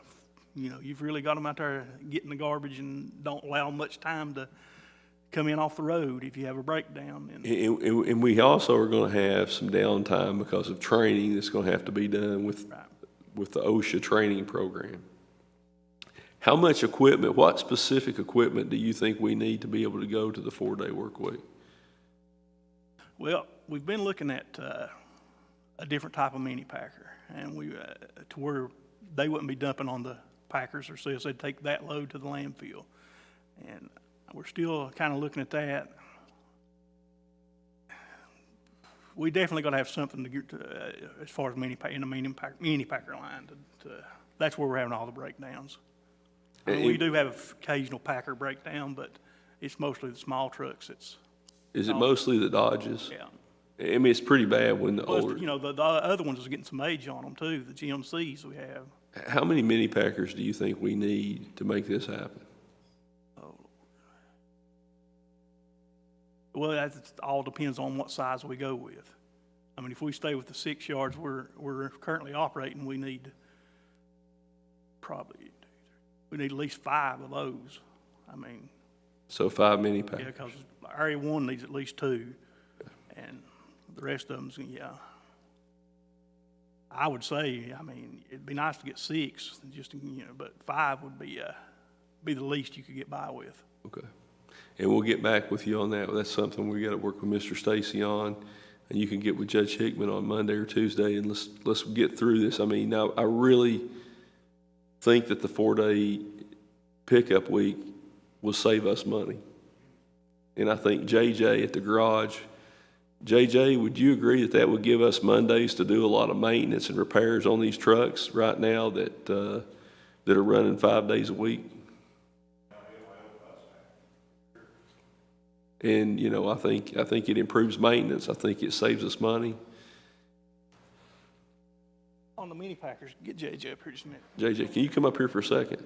Speaker 11: you've really got them out there getting the garbage and don't allow much time to come in off the road if you have a breakdown.
Speaker 1: And we also are going to have some downtime because of training that's going to have to be done with the OSHA training program. How much equipment, what specific equipment do you think we need to be able to go to the 4-day work week?
Speaker 11: Well, we've been looking at a different type of mini packer, and to where they wouldn't be dumping on the packers themselves. They'd take that load to the landfill. And we're still kind of looking at that. We definitely got to have something to get to, as far as mini packer line. That's where we're having all the breakdowns. I mean, we do have an occasional packer breakdown, but it's mostly the small trucks.
Speaker 1: Is it mostly the Dodges?
Speaker 11: Yeah.
Speaker 1: I mean, it's pretty bad when the
Speaker 11: Plus,
Speaker 1: older.
Speaker 11: the other ones is getting some age on them too, the GMCs we have.
Speaker 1: How many mini packers do you think we need to make this happen?
Speaker 11: Well, that all depends on what size we go with. I mean, if we stay with the 6 yards we're currently operating, we need at least 5 of those. I mean.
Speaker 1: So 5 mini packers.
Speaker 11: Yeah, because Area 1 needs at least 2, and the rest of them's, I would say, I mean, it'd be nice to get 6, but 5 would be the least you could get by with.
Speaker 1: Okay. And we'll get back with you on that. That's something we got to work with Mr. Stacy on, and you can get with Judge Hickman on Monday or Tuesday, and let's get through this. I mean, now I really think that the 4-day pickup week will save us money. And I think JJ at the garage, JJ, would you agree that would give us Mondays to do a lot of maintenance and repairs on these trucks right now that are running 5 days a week? And, I think it improves maintenance. I think it saves us money.
Speaker 11: On the mini packers, get JJ up here just a minute.
Speaker 1: JJ, can you come up here for a second?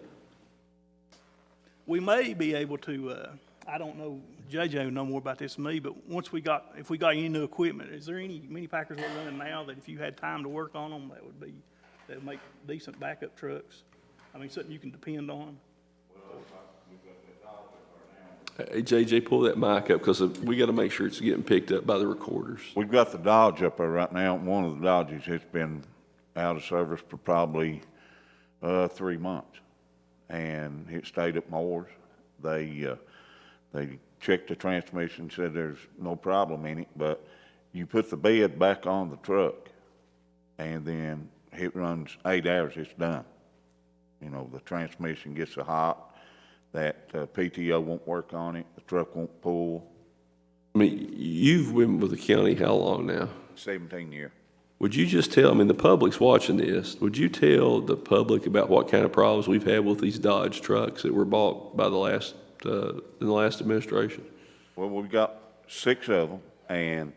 Speaker 11: We may be able to, I don't know, JJ would know more about this than me, but if we got any new equipment, is there any mini packers we're running now that if you had time to work on them, that would make decent backup trucks? I mean, something you can depend on?
Speaker 1: Hey, JJ, pull that mic up because we got to make sure it's getting picked up by the recorders.
Speaker 12: We've got the Dodge up there right now. One of the Dodges has been out of service for probably 3 months, and it stayed at Moore's. They checked the transmission, said there's no problem in it, but you put the bed back on the truck, and then it runs 8 hours, it's done. The transmission gets so hot that PTO won't work on it, the truck won't pull.
Speaker 1: I mean, you've been with the county how long now?
Speaker 12: 17 years.
Speaker 1: Would you just tell, the public's watching this, would you tell the public about what kind of problems we've had with these Dodge trucks that were bought by in the last administration?
Speaker 12: Well, we've got 6 of them, and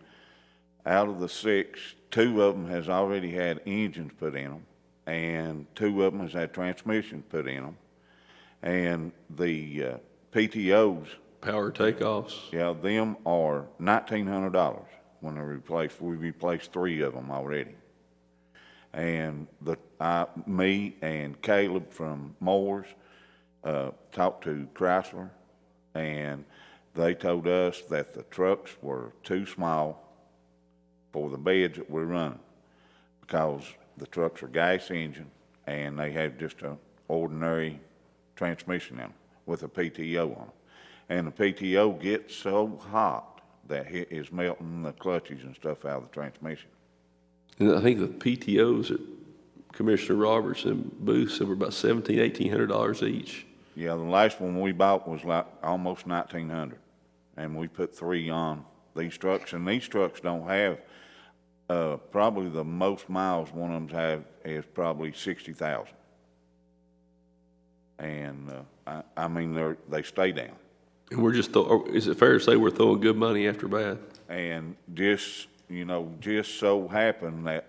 Speaker 12: out of the 6, 2 of them has already had engines put in them, and 2 of them has had transmissions put in them. And the PTOs,
Speaker 1: Power takeoffs.
Speaker 12: yeah, them are $1,900 when they're replaced. We replaced 3 of them already. And me and Caleb from Moore's talked to Chrysler, And they told us that the trucks were too small for the beds that we're running, because the trucks are gas engine and they have just an ordinary transmission in them with a PTO on them. And the PTO gets so hot that it is melting the clutches and stuff out of the transmission.
Speaker 1: And I think the PTOs at Commissioner Roberts and Booth said were about $1,800 each.
Speaker 12: Yeah, the last one we bought was like almost 1,900, and we put 3 on these trucks, and these trucks don't have, probably the most miles one of them have is probably 60,000. And, I mean, they stay down.
Speaker 1: And we're just, is it fair to say we're throwing good money after bad?
Speaker 12: And just, you know, just so happened that,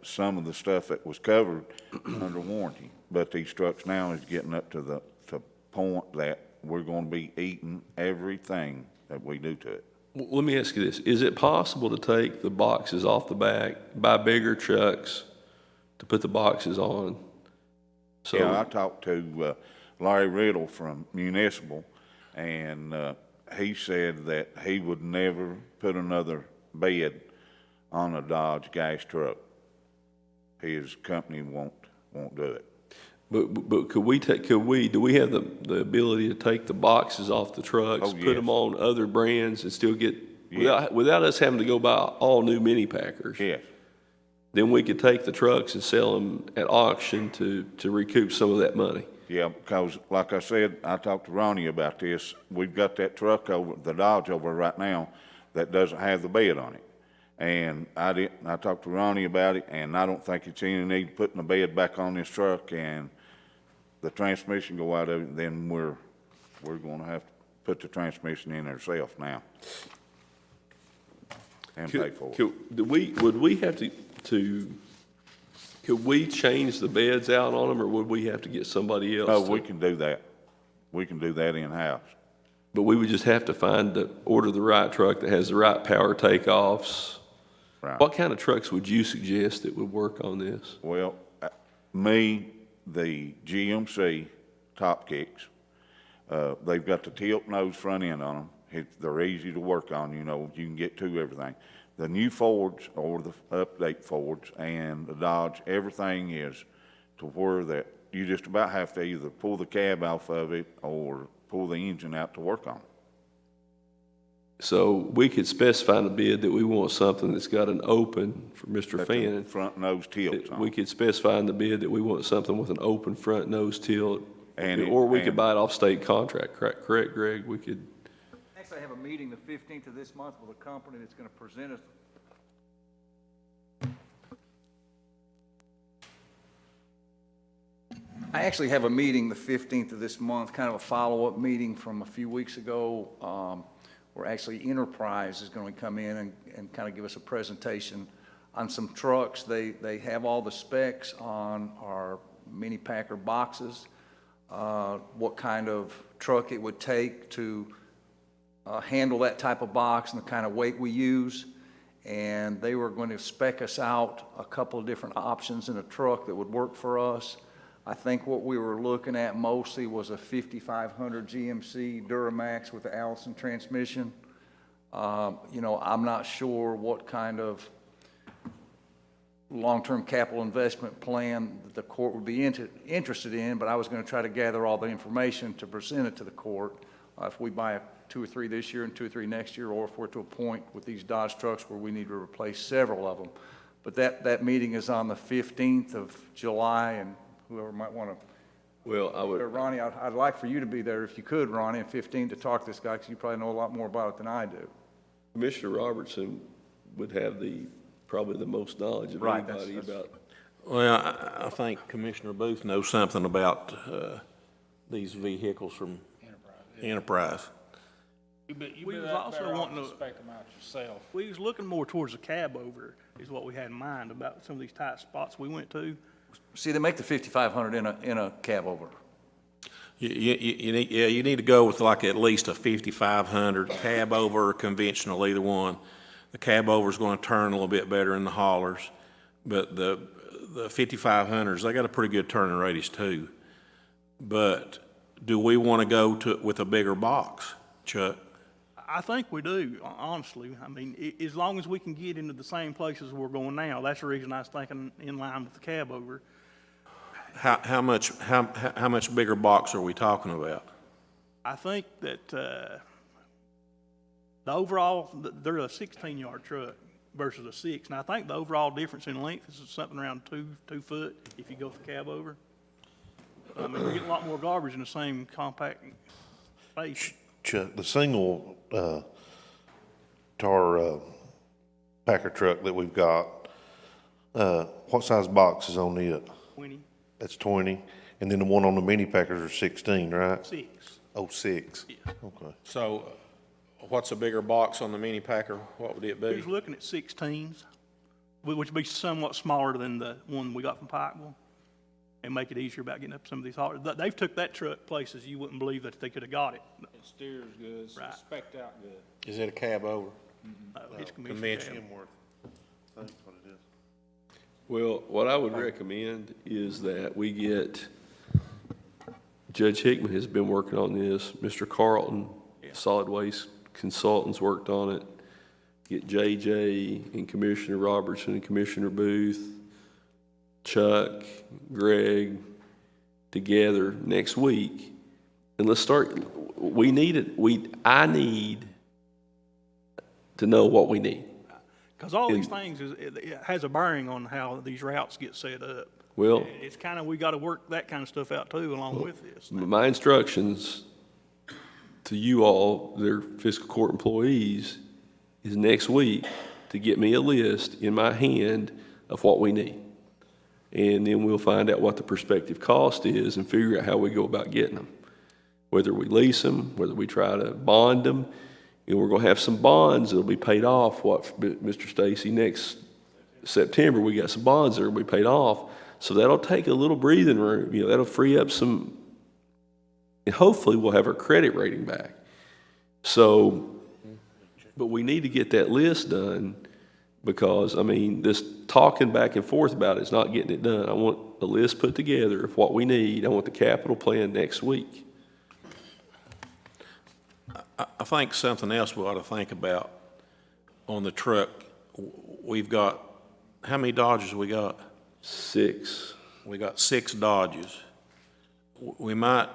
Speaker 12: some of the stuff that was covered under warranty, but these trucks now is getting up to the point that we're gonna be eating everything that we do to it.
Speaker 1: Well, let me ask you this. Is it possible to take the boxes off the back, buy bigger trucks to put the boxes on? So,
Speaker 12: Yeah, I talked to, Larry Riddle from Municipal, and, he said that he would never put another bed on a Dodge gas truck. His company won't do it.
Speaker 1: But do we have the ability to take the boxes off the trucks,
Speaker 12: Oh,
Speaker 1: put
Speaker 12: yes.
Speaker 1: them on other brands and still get,
Speaker 12: Yeah.
Speaker 1: without us having to go buy all new mini packers?
Speaker 12: Yes.
Speaker 1: Then we could take the trucks and sell them at auction to recoup some of that money.
Speaker 12: Yeah, because like I said, I talked to Ronnie about this. We've got that truck over, the Dodge over right now that doesn't have the bed on it. And I talked to Ronnie about it, and I don't think it's any need putting the bed back on this truck and the transmission go out of it, then we're gonna have to put the transmission in ourselves now and pay for it.
Speaker 1: Would we have could we change the beds out on them, or would we have to get somebody else?
Speaker 12: Oh, we can do that. We can do that in-house.
Speaker 1: But we would just have to order the right truck that has the right power takeoffs.
Speaker 12: Right.
Speaker 1: What kind of trucks would you suggest that would work on this?
Speaker 12: Well, the GMC top kicks, they've got the tilt nose front end on them. They're easy to work on, you know, you can get to everything. The new Fords, or the update Fords, and the Dodge, everything is to where that you just about have to either pull the cab off of it or pull the engine out to work on.
Speaker 1: So we could specify in the bid that we want something that's got an open, for Mr.
Speaker 12: That the
Speaker 1: Fannin.
Speaker 12: front nose tilts on.
Speaker 1: We could specify in the bid that we want something with an open front nose tilt,
Speaker 12: And
Speaker 1: or we could buy it off state contract, correct, Greg? We could,
Speaker 13: Next, I have a meeting the 15th of this month with a company that's going to present us. I actually have a meeting the 15th of this month, kind of a follow-up meeting from a few weeks ago, where actually Enterprise is going to come in and kind of give us a presentation on some trucks. They have all the specs on our mini packer boxes, what kind of truck it would take to handle that type of box and the kind of weight we use. And they were going to spec us out a couple of different options in a truck that would work for us. I think what we were looking at mostly was a 5500 GMC Duramax with the Allison transmission. You know, I'm not sure what kind of long-term capital investment plan that the court would be interested in, but I was going to try to gather all the information to present it to the court. If we buy 2 or 3 this year and 2 or 3 next year, or if we're to a point with these Dodge trucks where we need to replace several of them. But that meeting is on the 15th of July, and whoever might want to.
Speaker 1: well, I would,
Speaker 13: Ronnie, I'd like for you to be there if you could, Ronnie, at 15 to talk to this guy, because you probably know a lot more about it than I do.
Speaker 1: Commissioner Robertson would have probably the most knowledge of
Speaker 13: Right,
Speaker 1: anybody
Speaker 13: that's-
Speaker 1: about.
Speaker 9: Well, I think Commissioner Booth knows something about these vehicles from Enterprise.
Speaker 11: We was also wanting to spec them out yourself. We was looking more towards the cab over is what we had in mind about some of these tight spots we went to.
Speaker 13: See, they make the 5500 in a cab over.
Speaker 9: You need to go with like at least a 5500 cab over or conventional, either one. The cab over is going to turn a little bit better in the haulers, but the 5500s, they got a pretty good turning radius too. But do we want to go with a bigger box, Chuck?
Speaker 11: I think we do, honestly. I mean, as long as we can get into the same places we're going now, that's the reason I was thinking in line with the cab over.
Speaker 9: How much bigger box are we talking about?
Speaker 11: I think that, the overall, they're a 16-yard truck versus a 6. And I think the overall difference in length is something around 2 foot if you go with the cab over. I mean, we're getting a lot more garbage in the same compact space.
Speaker 14: Chuck, the single tar packer truck that we've got, what size box is on it?
Speaker 11: 20,
Speaker 14: That's 20, and then the one on the mini packers are 16, right?
Speaker 11: 6.
Speaker 14: Oh, 6.
Speaker 11: Yeah.
Speaker 14: Okay.
Speaker 9: So what's a bigger box on the mini packer? What would it
Speaker 11: He
Speaker 9: be?
Speaker 11: was looking at 16s, which would be somewhat smaller than the one we got from Pikeville, and make it easier about getting up some of these haulers. They've took that truck places you wouldn't believe that they could have got it.
Speaker 5: It steers good, it's
Speaker 11: Right.
Speaker 5: spec'd out good.
Speaker 9: Is it a cab over?
Speaker 11: It's
Speaker 9: Conventional.
Speaker 11: conventional.
Speaker 14: That's what it is.
Speaker 1: Well, what I would recommend is that we get, Judge Hickman has been working on this, Mr. Carlton, Solid Waste Consultants worked on it, get JJ and Commissioner Robertson and Commissioner Booth, Chuck, Greg, together next week, and let's start, I need to know what we need.
Speaker 11: Because all these things, it has a bearing on how these routes get set up.
Speaker 1: Well,
Speaker 11: It's kind of, we got to work that kind of stuff out too, along with this.
Speaker 1: my instructions to you all, their fiscal court employees, is next week to get me a list in my hand of what we need. And then we'll find out what the prospective cost is and figure out how we go about getting them. Whether we lease them, whether we try to bond them, and we're gonna have some bonds that'll be paid off, Mr. Stacy, next September, we got some bonds that'll be paid off. So that'll take a little breathing room, that'll free up some, and hopefully we'll have our credit rating back. So, but we need to get that list done because, I mean, this talking back and forth about it is not getting it done. I want a list put together of what we need. I want the capital plan next week.
Speaker 9: I think something else we ought to think about on the truck. We've got, how many Dodges we got?
Speaker 1: 6.
Speaker 9: We got 6 Dodges. We might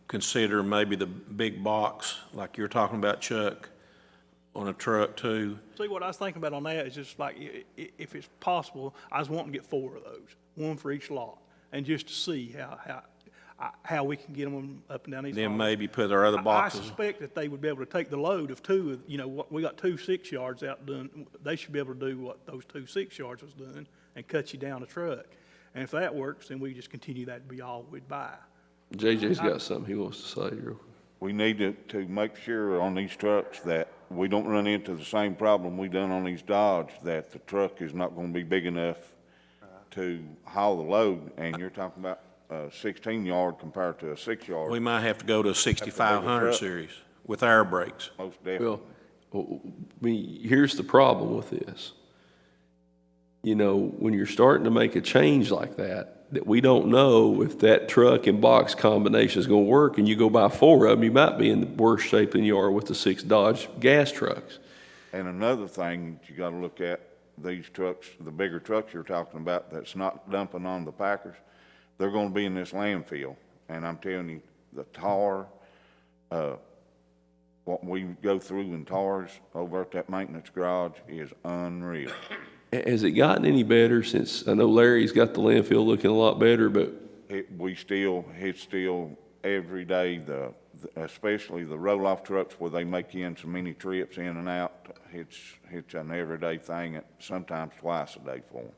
Speaker 9: consider maybe the big box, like you're talking about, Chuck, on a truck too.
Speaker 11: See, what I was thinking about on that is just like, if it's possible, I was wanting to get 4 of those, one for each lot, and just to see how we can get them up and down these.
Speaker 9: Then maybe put our other
Speaker 11: I
Speaker 9: boxes.
Speaker 11: suspect that they would be able to take the load of 2, what, we got 2 6-yards out done. They should be able to do what those 2 6-yards was doing and cut you down a truck. And if that works, then we just continue that to be all we'd buy.
Speaker 1: JJ's got something he wants to say.
Speaker 12: We need to make sure on these trucks that we don't run into the same problem we done on these Dodge, that the truck is not gonna be big enough to haul the load, and you're talking about a 16-yard compared to a 6-yard.
Speaker 9: We might have to go to a 6500 series with air brakes.
Speaker 12: Most definitely.
Speaker 1: Well, here's the problem with this. When you're starting to make a change like that we don't know if that truck and box combination is going to work, and you go buy 4 of them, you might be in the worse shape than you are with the 6 Dodge gas trucks.
Speaker 12: And another thing that you gotta look at, these trucks, the bigger trucks you're talking about that's not dumping on the packers, they're gonna be in this landfill. And I'm telling you, the tar, what we go through in tars over at that maintenance garage is unreal.
Speaker 1: Has it gotten any better since, I know Larry's got the landfill looking a lot better, but
Speaker 12: It's still every day, especially the roll-off trucks where they make in so many trips in and out, it's an everyday thing, sometimes twice a day for them.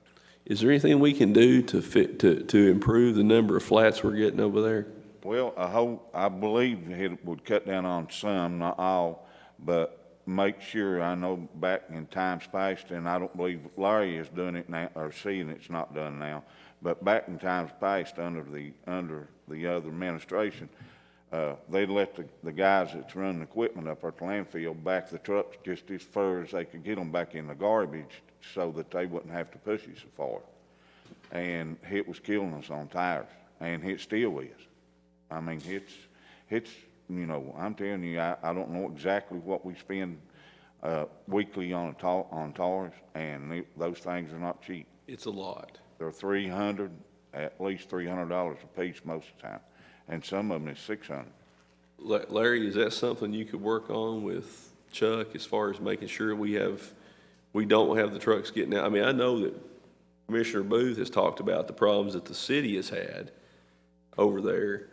Speaker 1: is there anything we can do to improve the number of flats we're getting over there?
Speaker 12: Well, I believe it would cut down on some, not all, but make sure, I know back in times past, and I don't believe Larry is doing it now, or seeing it's not done now, but back in times past, under the other administration, they'd let the guys that's running equipment up at the landfill back the trucks just as far as they could get them back in the garbage so that they wouldn't have to push it so far. And it was killing us on tires, and it still is. I mean, it's, you know, I'm telling you, I don't know exactly what we spend, weekly on tires, and those things are not cheap.
Speaker 1: It's a lot.
Speaker 12: They're at least $300 a piece most of the time, and some of them is $600.
Speaker 1: Larry, is that something you could work on with Chuck as far as making sure we don't have the trucks getting out? I mean, I know that Commissioner Booth has talked about the problems that the city has had over there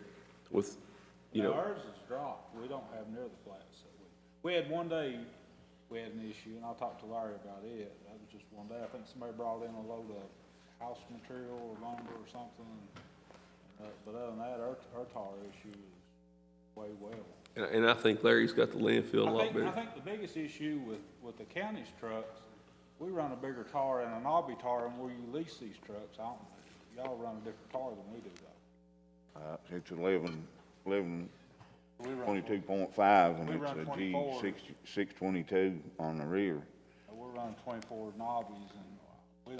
Speaker 1: with, you know.
Speaker 5: Ours has dropped. We don't have near the flats that we had one day, we had an issue, and I talked to Larry about it. That was just one day. I think somebody brought in a load of house material or lumber or something. But other than that, our tar issue is way well.
Speaker 1: And I think Larry's got the landfill a lot better.
Speaker 5: I think the biggest issue with the county's trucks, we run a bigger tar and an obby tar, and where you lease these trucks, y'all run a different tar than we do though.
Speaker 12: It's 22.5, and
Speaker 5: We
Speaker 12: it's
Speaker 5: run
Speaker 12: a
Speaker 5: 24.
Speaker 12: G622 on the rear.
Speaker 5: We're running 24 knobbies, and we're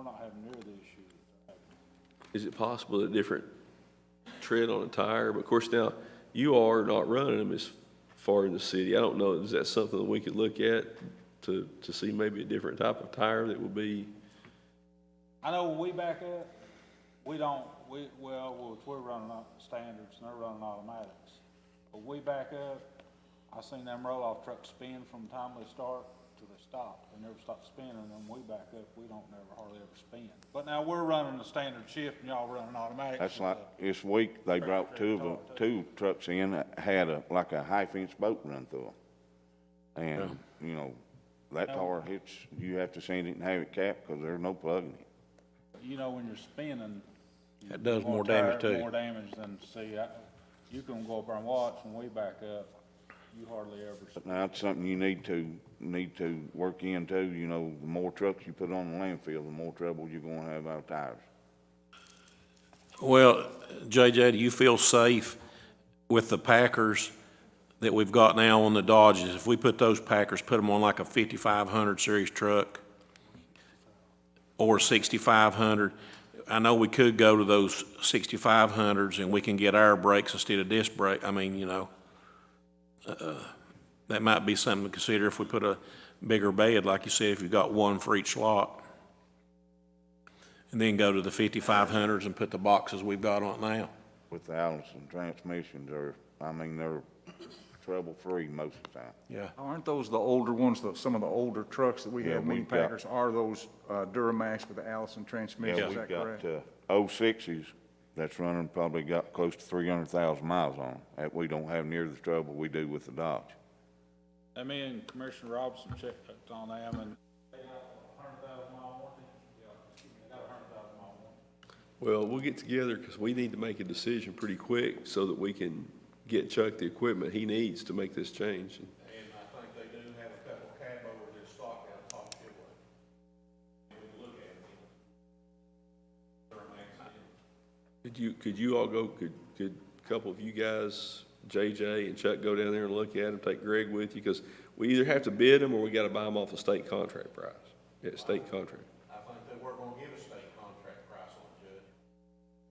Speaker 5: not having near the issue that they're having.
Speaker 1: Is it possible that different tread on a tire? But of course now, you are not running them as far in the city. I don't know, is that something that we could look at to see maybe a different type of tire that would be?
Speaker 5: I know when we back up, we're running standards and they're running automatics. But we back up, I seen them roll-off trucks spin from the time they start to they stop. They never stop spinning, and when we back up, we don't never hardly ever spin. But now we're running the standard shift and y'all running automatics.
Speaker 12: That's like, this week, they brought two trucks in that had a high fence boat run through them. And, you know, that tar hits, you have to send it and have it capped, because there's no plug in it.
Speaker 5: You know, when you're spinning,
Speaker 9: That does more damage too.
Speaker 5: More damage than, you can go up there and watch, when we back up, you hardly ever.
Speaker 12: But now, it's something you need to work into. You know, the more trucks you put on the landfill, the more trouble you're gonna have out of tires.
Speaker 9: Well, JJ, do you feel safe with the Packers that we've got now on the Dodges? If we put those Packers, put them on like a 5500 series truck or 6500, I know we could go to those 6500s and we can get air brakes instead of disc brake. I mean, you know, that might be something to consider if we put a bigger bed, like you said, if you've got one for each slot. And then go to the 5500s and put the boxes we've got on it now.
Speaker 12: With the Allison transmissions, they're trouble-free most of the time.
Speaker 9: Yeah.
Speaker 13: Aren't those the older ones, some of the older trucks that we
Speaker 12: Yeah,
Speaker 13: have,
Speaker 12: we've
Speaker 13: Wing
Speaker 12: got-
Speaker 13: Packers, are those Duramax with the Allison transmission, is that correct?
Speaker 12: We've got 06s that's running, probably got close to 300,000 miles on them, that we don't have near the trouble we do with the Dodge.
Speaker 5: And me and Commissioner Robinson checked on them, and they got a 100,000 mile warranty. Yeah, they got a 100,000 mile warranty.
Speaker 1: Well, we'll get together because we need to make a decision pretty quick so that we can get Chuck the equipment he needs to make this change.
Speaker 9: And I think they do have a couple of cab overs in stock out of Top Chipway. And we can look at them.
Speaker 1: Could you all go, could a couple of you guys, JJ and Chuck, go down there and look at them, take Greg with you? Because we either have to bid them or we got to buy them off a state contract price. Yeah, state contract.
Speaker 9: I think they weren't gonna give a state contract price on it, Judge.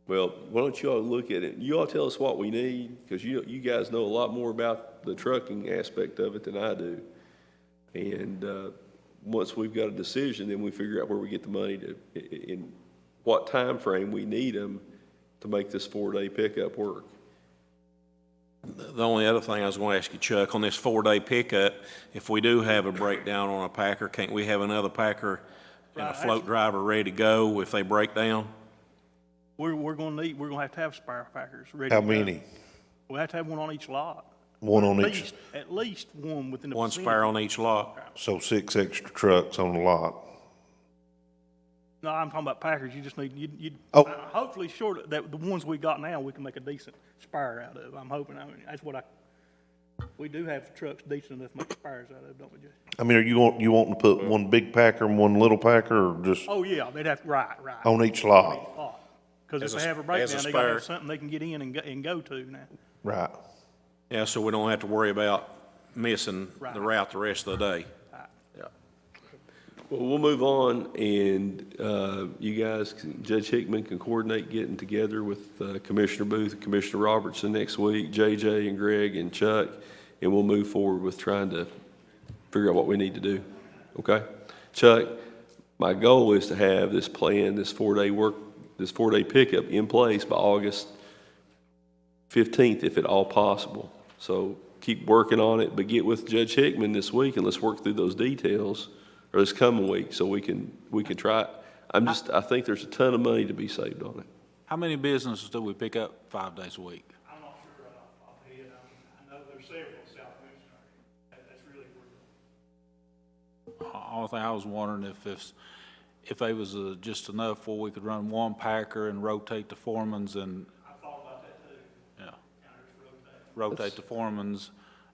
Speaker 1: Well, why don't you all look at it? You all tell us what we need, because you guys know a lot more about the trucking aspect of it than I do. And once we've got a decision, then we figure out where we get the money in what time frame we need them to make this 4-day pickup work.
Speaker 9: The only other thing I was gonna ask you, Chuck, on this 4-day pickup, if we do have a breakdown on a Packer, can't we have another Packer and a float driver ready to go if they break down?
Speaker 11: We're gonna have to have spare Packers ready.
Speaker 14: How
Speaker 11: to go.
Speaker 14: many?
Speaker 11: We have to have one on each lot.
Speaker 14: One on each,
Speaker 11: At least one within the
Speaker 9: One
Speaker 11: vicinity.
Speaker 9: spare on each lot?
Speaker 14: so 6 extra trucks on the lot.
Speaker 11: No, I'm talking about Packers. You just need, you
Speaker 14: Oh.
Speaker 11: hopefully short, that the ones we got now, we can make a decent spare out of. I'm hoping, that's what we do have trucks decent enough to make spares out of, don't we, Jay?
Speaker 14: I mean, you wanting to put one big Packer and one little Packer, or just
Speaker 11: Oh, yeah, they'd have, right.
Speaker 14: on each lot?
Speaker 11: Because
Speaker 9: As
Speaker 11: if
Speaker 9: a-
Speaker 11: they have a
Speaker 9: as a
Speaker 11: breakdown, they gotta have
Speaker 9: spare.
Speaker 11: something they can get in and go to now.
Speaker 14: Right.
Speaker 9: Yeah, so we don't have to worry about missing the
Speaker 11: Right.
Speaker 9: route the rest of the day.
Speaker 1: Yeah. Well, we'll move on, and you guys, Judge Hickman can coordinate getting together with Commissioner Booth and Commissioner Robertson next week, JJ and Greg and Chuck, and we'll move forward with trying to figure out what we need to do, okay? Chuck, my goal is to have this plan, this four-day pickup in place by August 15th, if at all possible. So keep working on it, but get with Judge Hickman this week and let's work through those details, or this coming week, so we can try it. I think there's a ton of money to be saved on it.
Speaker 5: How many businesses do we pick up 5 days a week?
Speaker 11: I'm not sure off the head. I know there's several southwest. That's really where.
Speaker 5: Only thing I was wondering if they was just enough where we could run one packer and rotate the foremans and.
Speaker 11: I thought about that too.
Speaker 5: Yeah.
Speaker 11: Kind of just rotate.
Speaker 5: Rotate the foremans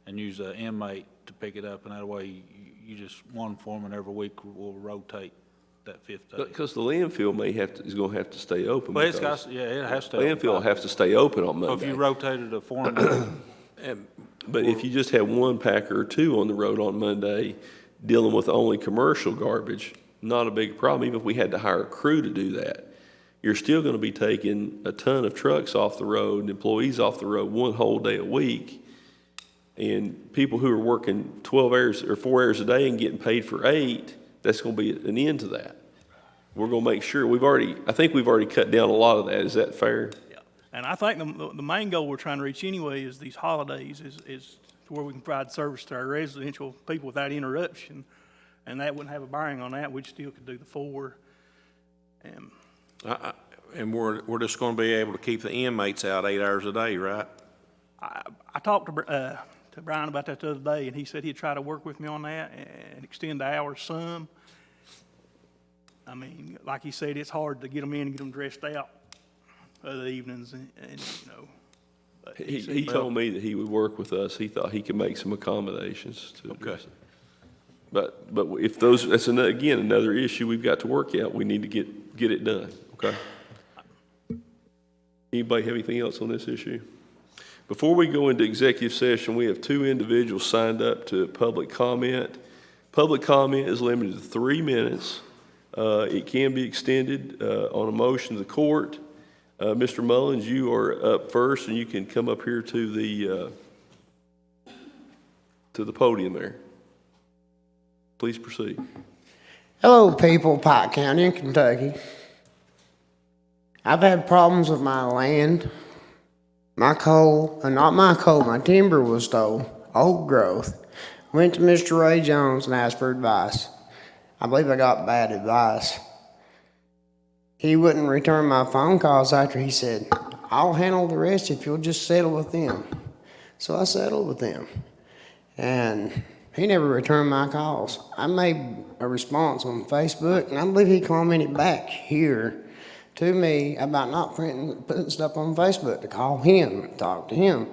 Speaker 5: and use an inmate to pick it up, and that way you just, one foreman every week will rotate that 5th day.
Speaker 1: Because the landfill is gonna have to stay open.
Speaker 5: But it's
Speaker 1: because
Speaker 5: got, yeah, it has to.
Speaker 1: landfill will have to stay open on
Speaker 5: So
Speaker 1: Monday.
Speaker 5: if you rotated a foreman,
Speaker 1: But if you just have one packer or two on the road on Monday, dealing with only commercial garbage, not a big problem, even if we had to hire a crew to do that. You're still gonna be taking a ton of trucks off the road and employees off the road one whole day a week. And people who are working 12 hours or 4 hours a day and getting paid for 8, that's gonna be an end to that. We're gonna make sure, I think we've already cut down a lot of that. Is that fair?
Speaker 11: Yeah. And I think the main goal we're trying to reach anyway is these holidays is to where we can provide service to our residential people without interruption. And that wouldn't have a bearing on that. We still could do the 4.
Speaker 9: And we're just gonna be able to keep the inmates out 8 hours a day, right?
Speaker 11: I talked to Brian about that the other day, and he said he'd try to work with me on that and extend the hours some. I mean, like he said, it's hard to get them in and get them dressed out other evenings, and you know. But
Speaker 1: He told me that he would work with us. He thought he could make some accommodations to address it. But if that's again, another issue we've got to work out. We need to get it done, okay? Anybody have anything else on this issue? Before we go into executive session, we have 2 individuals signed up to public comment. Public comment is limited to 3 minutes. It can be extended on a motion of the court. Mr. Mullins, you are up first, and you can come up here to the podium there. Please proceed.
Speaker 15: Hello, people of Pike County in Kentucky. I've had problems with my land. My coal, not my coal, my timber was stole, old growth. Went to Mr. Ray Jones and asked for advice. I believe I got bad advice. He wouldn't return my phone calls after he said, I'll handle the rest if you'll just settle with them. So I settled with them. And he never returned my calls. I made a response on Facebook, and I believe he commented back here to me about not putting stuff on Facebook to call him, talk to him.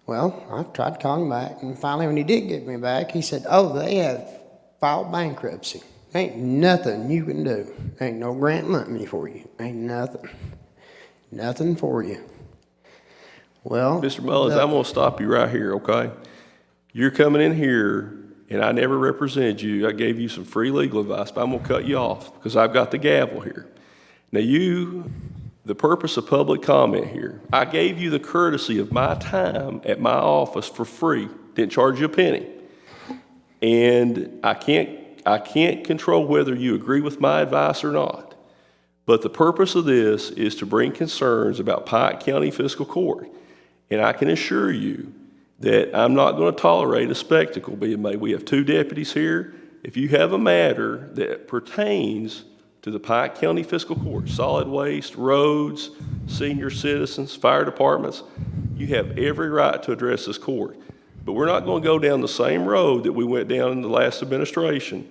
Speaker 15: Well, I tried to call him back, and finally when he did get me back, he said, oh, they have filed bankruptcy. Ain't nothing you can do. Ain't no grant money for you. Ain't nothing. Nothing for you. Well,
Speaker 1: Mr. Mullins, I'm going to stop you right here, okay? You're coming in here, and I never represented you. I gave you some free legal advice, but I'm going to cut you off because I've got the gavel here. Now the purpose of public comment here, I gave you the courtesy of my time at my office for free, didn't charge you a penny. And I can't control whether you agree with my advice or not. But the purpose of this is to bring concerns about Pike County Fiscal Court. And I can assure you that I'm not going to tolerate a spectacle being made. We have 2 deputies here. If you have a matter that pertains to the Pike County Fiscal Court, solid waste, roads, senior citizens, fire departments, you have every right to address this court. But we're not going to go down the same road that we went down in the last administration.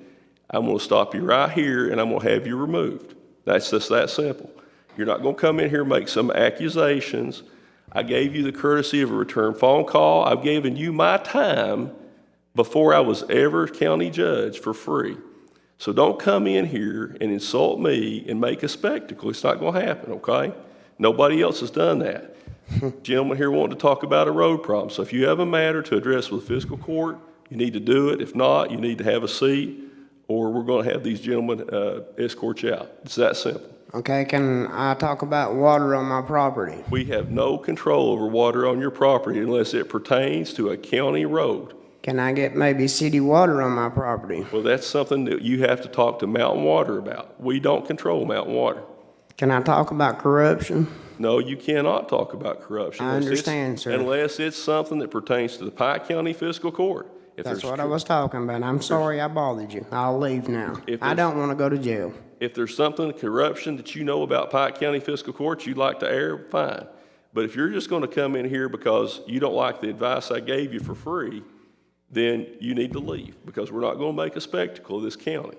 Speaker 1: I'm going to stop you right here, and I'm going to have you removed. That's just that simple. You're not going to come in here and make some accusations. I gave you the courtesy of a return phone call. I've given you my time before I was ever county judge for free. So don't come in here and insult me and make a spectacle. It's not going to happen, okay? Nobody else has done that. Gentlemen here wanting to talk about a road problem. So if you have a matter to address with fiscal court, you need to do it. If not, you need to have a seat or we're going to have these gentlemen escort you out. It's that simple.
Speaker 15: Okay, can I talk about water on my property?
Speaker 1: We have no control over water on your property unless it pertains to a county road.
Speaker 15: Can I get maybe city water on my property?
Speaker 1: Well, that's something that you have to talk to Mountain Water about. We don't control Mountain Water.
Speaker 15: Can I talk about corruption?
Speaker 1: No, you cannot talk about corruption.
Speaker 15: I understand, sir.
Speaker 1: Unless it's something that pertains to the Pike County Fiscal Court. If
Speaker 15: That's
Speaker 1: there's
Speaker 15: what I was talking about. I'm sorry I bothered you. I'll leave now. I don't want to go to jail.
Speaker 1: If there's something, corruption that you know about Pike County Fiscal Court you'd like to air, fine. But if you're just going to come in here because you don't like the advice I gave you for free, then you need to leave, because we're not going to make a spectacle of this county.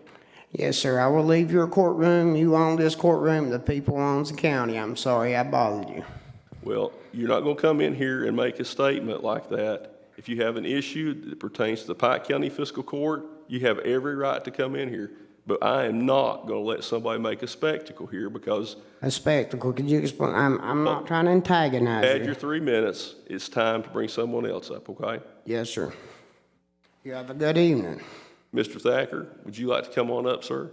Speaker 15: Yes, sir. I will leave your courtroom. You own this courtroom. The people owns the county. I'm sorry I bothered you.
Speaker 1: Well, you're not going to come in here and make a statement like that. If you have an issue that pertains to the Pike County Fiscal Court, you have every right to come in here. But I am not going to let somebody make a spectacle here, because...
Speaker 15: A spectacle? Could you explain? I'm not trying to antagonize
Speaker 1: Add
Speaker 15: you.
Speaker 1: your 3 minutes. It's time to bring someone else up, okay?
Speaker 15: Yes, sir. You have a good evening.
Speaker 1: Mr. Thacker, would you like to come on up, sir?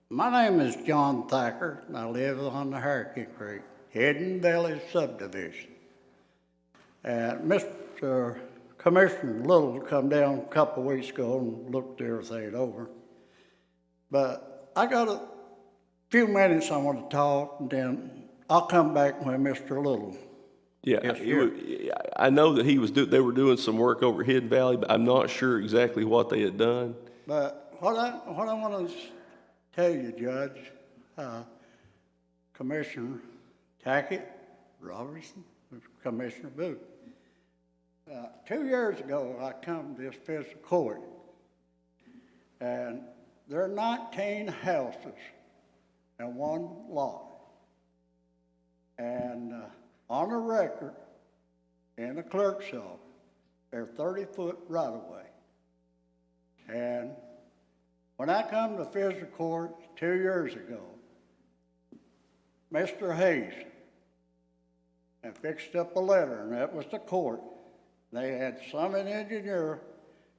Speaker 16: My name is John Thacker, and I live on the Cherokee Creek, Hidden Valley subdivision. And Mr. Commissioner Little come down a couple of weeks ago and looked everything over. But I got a few minutes I want to talk, and then I'll come back when Mr. Little.
Speaker 1: Yeah, I know that they were doing some work over Hidden Valley, but I'm not sure exactly what they had done.
Speaker 16: But what I want to tell you, Judge, Commissioner Tackett, Robertson, Commissioner Booth. 2 years ago, I come to this fiscal court, and there are 19 houses in one lot. And on the record, in the clerk's office, they're 30-foot right-of-way. And when I come to fiscal court 2 years ago, Mr. Hayes had fixed up a letter, and that was the court. They had some engineer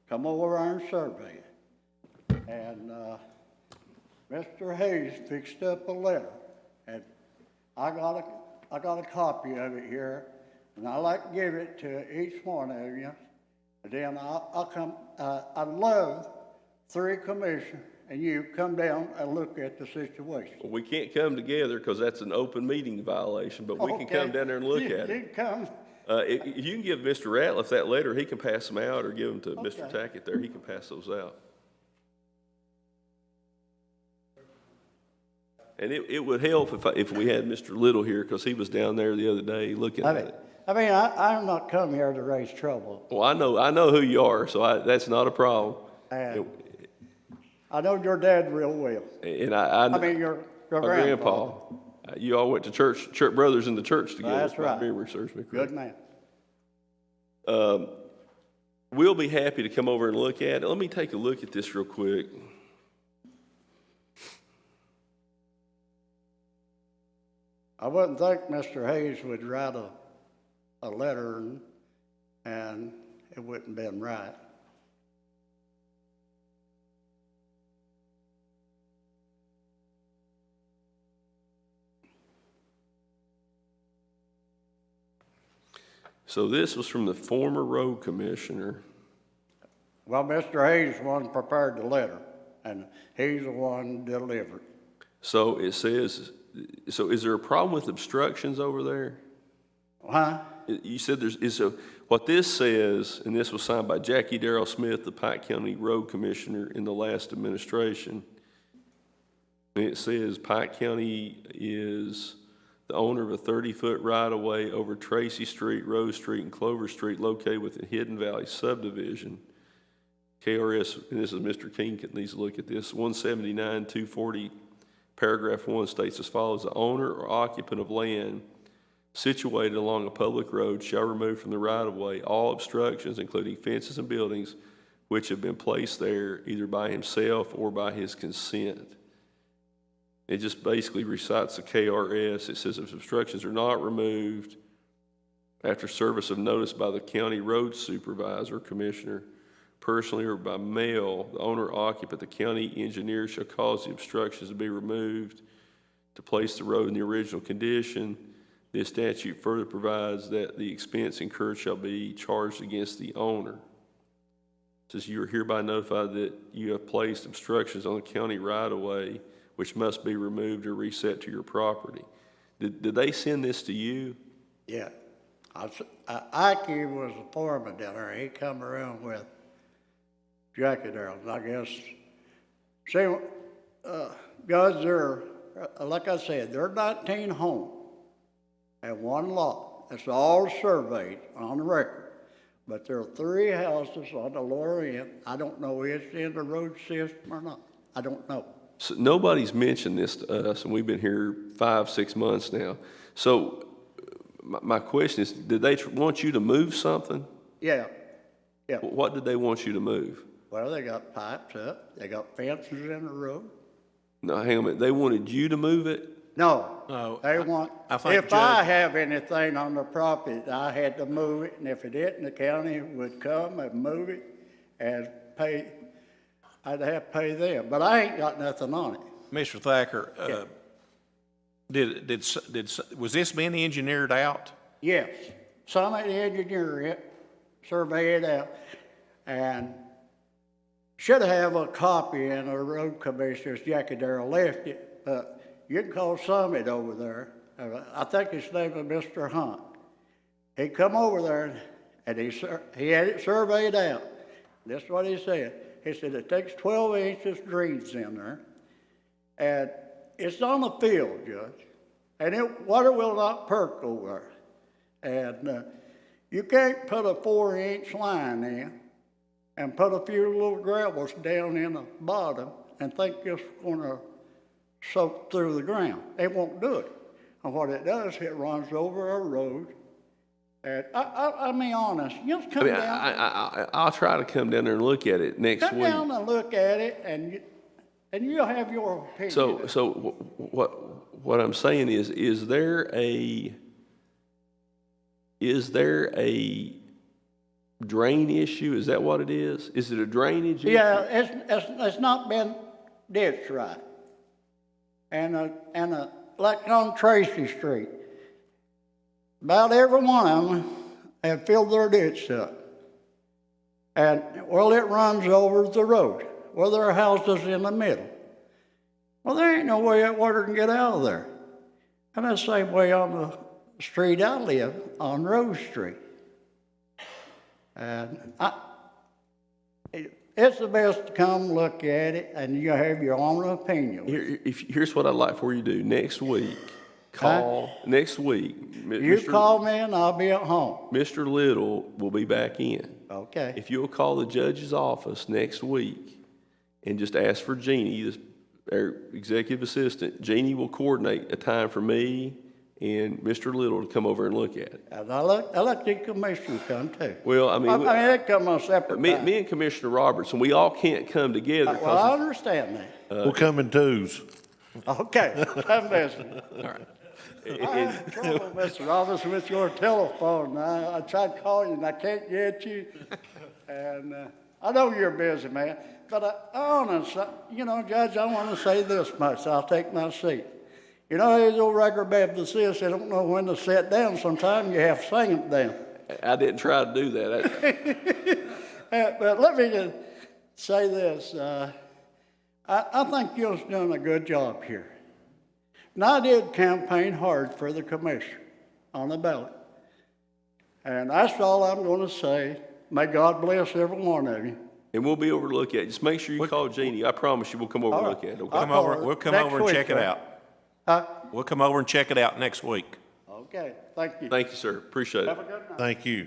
Speaker 16: come over and survey it. And Mr. Hayes fixed up a letter, and I got a copy of it here, and I like to give it to each one of you. And then I'd love 3 commissioners and you come down and look at the situation.
Speaker 1: Well, we can't come together because that's an open meeting violation, but we can come down there and look at it.
Speaker 16: You come.
Speaker 1: If you can give Mr. Ratliff that letter, he can pass them out, or give them to Mr. Tackett there. He can pass those out. And it would help if we had Mr. Little here, because he was down there the other day looking at it.
Speaker 16: I mean, I'm not coming here to raise trouble.
Speaker 1: Well, I know who you are, so that's not a problem.
Speaker 16: I know your dad real well.
Speaker 1: And
Speaker 16: I mean, your grandpa.
Speaker 1: You all went to church brothers in the church together.
Speaker 16: That's right.
Speaker 1: My memory serves me correct.
Speaker 16: Good man.
Speaker 1: We'll be happy to come over and look at it. Let me take a look at this real quick.
Speaker 16: I wouldn't think Mr. Hayes would write a letter and it wouldn't have been right.
Speaker 1: So this was from the former road commissioner.
Speaker 16: Well, Mr. Hayes was prepared the letter, and he's the one delivered.
Speaker 1: So it says, so is there a problem with obstructions over there?
Speaker 16: Huh?
Speaker 1: You said what this says, and this was signed by Jackie Darrell Smith, the Pike County Road Commissioner in the last administration. And it says Pike County is the owner of a 30-foot right-of-way over Tracy Street, Rose Street, and Clover Street located within Hidden Valley subdivision. KRS, and this is Mr. King, needs to look at this, 179-240, paragraph 1 states as follows: the owner or occupant of land situated along a public road shall remove from the right-of-way all obstructions, including fences and buildings, which have been placed there either by himself or by his consent. It just basically recites the KRS. It says if obstructions are not removed after service of notice by the county road supervisor, commissioner, personally or by mail, the owner occupant, the county engineer shall cause the obstructions to be removed to place the road in the original condition. This statute further provides that the expense incurred shall be charged against the owner. It says you are hereby notified that you have placed obstructions on the county right-of-way which must be removed or reset to your property. Did they send this to you?
Speaker 16: Yeah. Ike was the foreman down there. He come around with jacket arrows, I guess. See, guys, like I said, there are 19 homes and one lot. It's all surveyed on the record. But there are 3 houses on the lower end. I don't know if it's in the road system or not. I don't know.
Speaker 1: So nobody's mentioned this to us, and we've been here 5-6 months now. So my question is, did they want you to move something?
Speaker 16: Yeah, yeah.
Speaker 1: What did they want you to move?
Speaker 16: Well, they got pipes up. They got fences in the road.
Speaker 1: No, hang on a minute. They wanted you to move it?
Speaker 16: No, they want, if I have anything on the property, I had to move it, and if it didn't, the county would come and move it and pay, I'd have to pay them, but I ain't got nothing on it.
Speaker 9: Mr. Thacker, was this being engineered out?
Speaker 16: Yes, some of the engineer surveyed it out, and should have a copy in the road commissioner's jacket there, left it, but you can call Summit over there. I think his name is Mr. Hunt. He come over there and he had it surveyed out. This is what he said. He said it takes 12 inches greens in there, and it's on the field, Judge, and water will not perk over there. And you can't put a 4-inch line in and put a few little gravels down in the bottom and think it's going to soak through the ground. It won't do it. And what it does, it runs over a road. And I mean, honest, you just come down.
Speaker 1: I'll try to come down there and look at it next week.
Speaker 16: Come down and look at it, and you'll have your opinion.
Speaker 1: So what I'm saying is there a drain issue? Is that what it is? Is it a drainage issue?
Speaker 16: Yeah, it's not been ditched right. And like on Tracy Street, about every one of them have filled their ditch up. And, well, it runs over the road. Well, there are houses in the middle. Well, there ain't no way that water can get out of there. And that's the same way on the street I live, on Rose Street. And it's the best to come look at it, and you have your own opinion.
Speaker 1: Here's what I'd like for you to do. Next week, next week.
Speaker 16: You call me and I'll be at home.
Speaker 1: Mr. Little will be back in.
Speaker 16: Okay.
Speaker 1: If you'll call the judge's office next week and just ask for Jeannie, our executive assistant, Jeannie will coordinate a time for me and Mr. Little to come over and look at it.
Speaker 16: And I let the commissioner come too.
Speaker 1: Well, I mean,
Speaker 16: they come on separate time.
Speaker 1: Me and Commissioner Robertson, we all can't come together.
Speaker 16: Well, I understand that.
Speaker 14: We'll come in twos.
Speaker 16: Okay, I'm listening.
Speaker 1: All right.
Speaker 16: I have trouble, Mr. Robertson, with your telephone. I tried to call you and I can't get you. And I know you're busy, man. But honestly, Judge, I want to say this much. I'll take my seat. These old regular Baptists, they don't know when to sit down. Sometimes you have to sing them down.
Speaker 1: I didn't try to do that.
Speaker 16: But let me just say this. I think you're doing a good job here. And I did campaign hard for the commission on the ballot. And that's all I'm going to say. May God bless every one of you.
Speaker 1: And we'll be over to look at it. Just make sure you call Jeannie. I promise you we'll come over and look at it. Okay?
Speaker 9: We'll come over and check it out.
Speaker 16: Huh?
Speaker 9: We'll come over and check it out next week.
Speaker 16: Okay, thank you.
Speaker 1: Thank you, sir. Appreciate it.
Speaker 16: Have a good night.
Speaker 14: Thank you.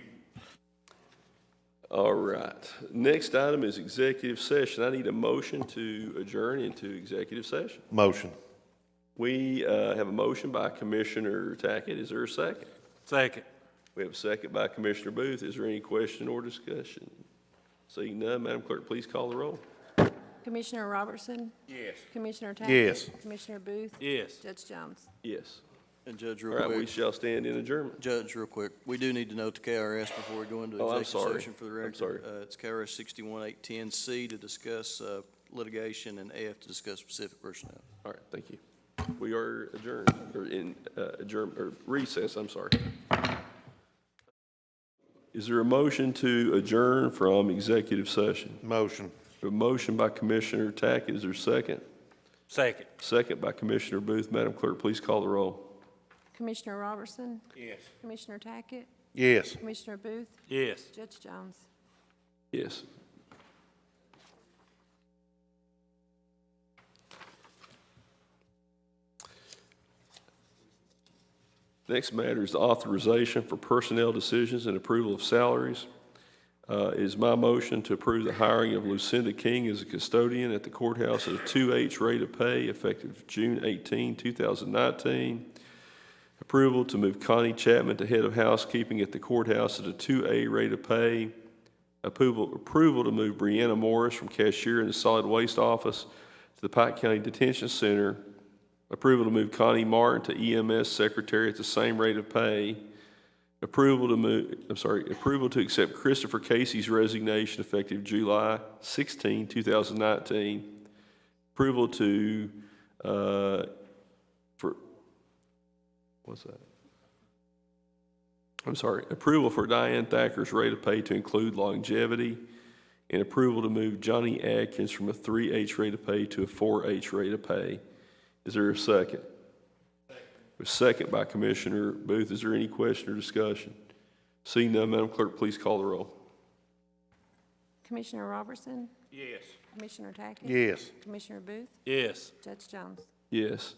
Speaker 1: All right. Next item is executive session. I need a motion to adjourn into executive session.
Speaker 14: Motion.
Speaker 1: We have a motion by Commissioner Tackett. Is there a second?
Speaker 9: Second.
Speaker 1: We have a second by Commissioner Booth. Is there any question or discussion? Seeing none, Madam Clerk, please call the roll.
Speaker 3: Commissioner Robertson?
Speaker 9: Yes.
Speaker 3: Commissioner Tackett?
Speaker 14: Yes.
Speaker 3: Commissioner Booth?
Speaker 9: Yes.
Speaker 3: Judge Jones?
Speaker 1: Yes.
Speaker 7: And Judge,
Speaker 1: All
Speaker 7: real
Speaker 1: right, we
Speaker 7: quick,
Speaker 1: shall stand in adjournment.
Speaker 7: Judge, real quick, we do need to note the KRS before we go into
Speaker 1: Oh, I'm
Speaker 7: executive
Speaker 1: sorry.
Speaker 7: session for the
Speaker 1: I'm
Speaker 7: record.
Speaker 1: sorry.
Speaker 7: It's KRS 61810C to discuss litigation and F to discuss specific personnel.
Speaker 1: All right, thank you. We are adjourned, or in recess, I'm sorry. Is there a motion to adjourn from executive session?
Speaker 14: Motion.
Speaker 1: A motion by Commissioner Tackett, is there a second?
Speaker 9: Second.
Speaker 1: Second by Commissioner Booth. Madam Clerk, please call the roll.
Speaker 3: Commissioner Robertson?
Speaker 9: Yes.
Speaker 3: Commissioner Tackett?
Speaker 14: Yes.
Speaker 3: Commissioner Booth?
Speaker 9: Yes.
Speaker 3: Judge Jones?
Speaker 1: Yes. Next matter is the authorization for personnel decisions and approval of salaries. It is my motion to approve the hiring of Lucinda King as a custodian at the courthouse at a 2H rate of pay effective June 18, 2019. Approval to move Connie Chapman to head of housekeeping at the courthouse at a 2A rate of pay. Approval to move Brianna Morris from cashier in the solid waste office to the Pike County Detention Center. Approval to move Connie Martin to EMS secretary at the same rate of pay. Approval to accept Christopher Casey's resignation effective July 16, 2019. Approval to, approval for Diane Thacker's rate of pay to include longevity, and approval to move Johnny Atkins from a 3H rate of pay to a 4H rate of pay. Is there a second? A second by Commissioner Booth. Is there any question or discussion? Seeing none, Madam Clerk, please call the roll.
Speaker 3: Commissioner Robertson?
Speaker 9: Yes.
Speaker 3: Commissioner Tackett?
Speaker 14: Yes.
Speaker 3: Commissioner Booth?
Speaker 9: Yes.
Speaker 3: Judge Jones?
Speaker 1: Yes.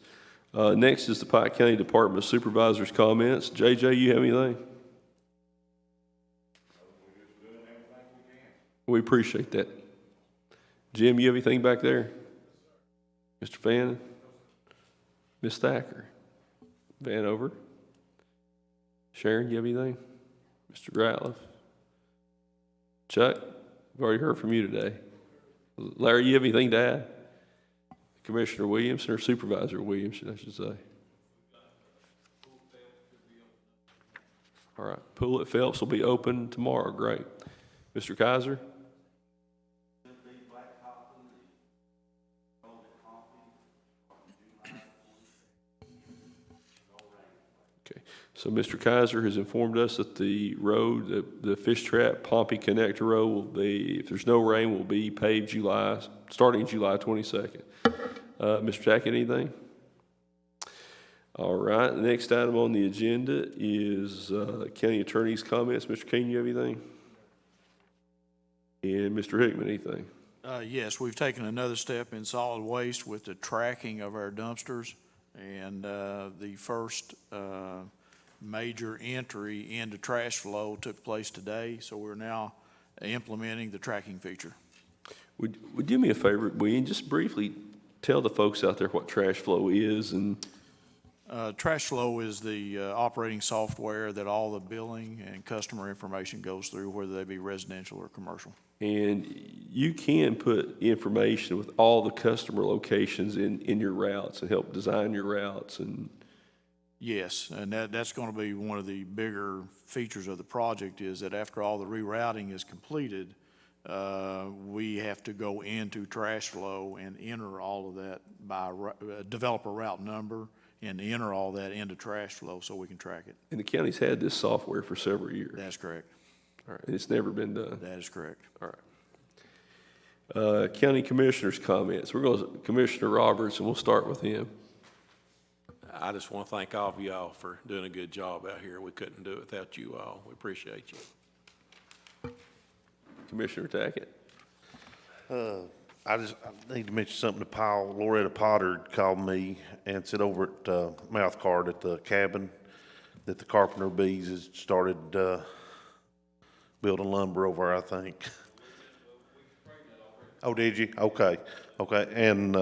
Speaker 1: Next is the Pike County Department of Supervisors' comments. JJ, you have anything? We appreciate that. Jim, you have anything back there? Mr. Fannin? Ms. Thacker? Vanover? Sharon, you have anything? Mr. Ratliff? Chuck, I've already heard from you today. Larry, you have anything to add? Commissioner Williamson, or Supervisor Williamson, I should say. All right, pool at Phelps will be open tomorrow. Great. Mr. Kaiser? So Mr. Kaiser has informed us that the road, the Fish Trap Pompey Connector Road will be, if there's no rain, will be paved starting July 22nd. Mr. Tackett, anything? All right, the next item on the agenda is County Attorney's comments. Mr. King, you have anything? And Mr. Hickman, anything?
Speaker 9: Yes, we've taken another step in solid waste with the tracking of our dumpsters, and the first major entry into trash flow took place today, so we're now implementing the tracking feature.
Speaker 1: Would you do me a favor, William, just briefly tell the folks out there what trash flow is? And
Speaker 9: Trash flow is the operating software that all the billing and customer information goes through, whether they be residential or commercial.
Speaker 1: And you can put information with all the customer locations in your routes and help design your routes. And
Speaker 9: Yes, and that's going to be one of the bigger features of the project, is that after all the rerouting is completed, we have to go into trash flow and enter all of that by develop a route number and enter all that into trash flow so we can track it.
Speaker 1: the county's had this software for several years.
Speaker 9: That's correct.
Speaker 1: All right, and it's never been done.
Speaker 9: That is correct.
Speaker 1: All right. County Commissioners' comments. We're going to Commissioner Roberts, and we'll start with him.
Speaker 9: I just want to thank all of y'all for doing a good job out here. We couldn't do it without you all. We appreciate you.
Speaker 1: Commissioner Tackett.
Speaker 14: I need to mention something to Paul. Loretta Potter called me and said over at Mouth Guard at the cabin that the Carpenter Bees has started building lumber over, I think. Oh, did you? Okay. And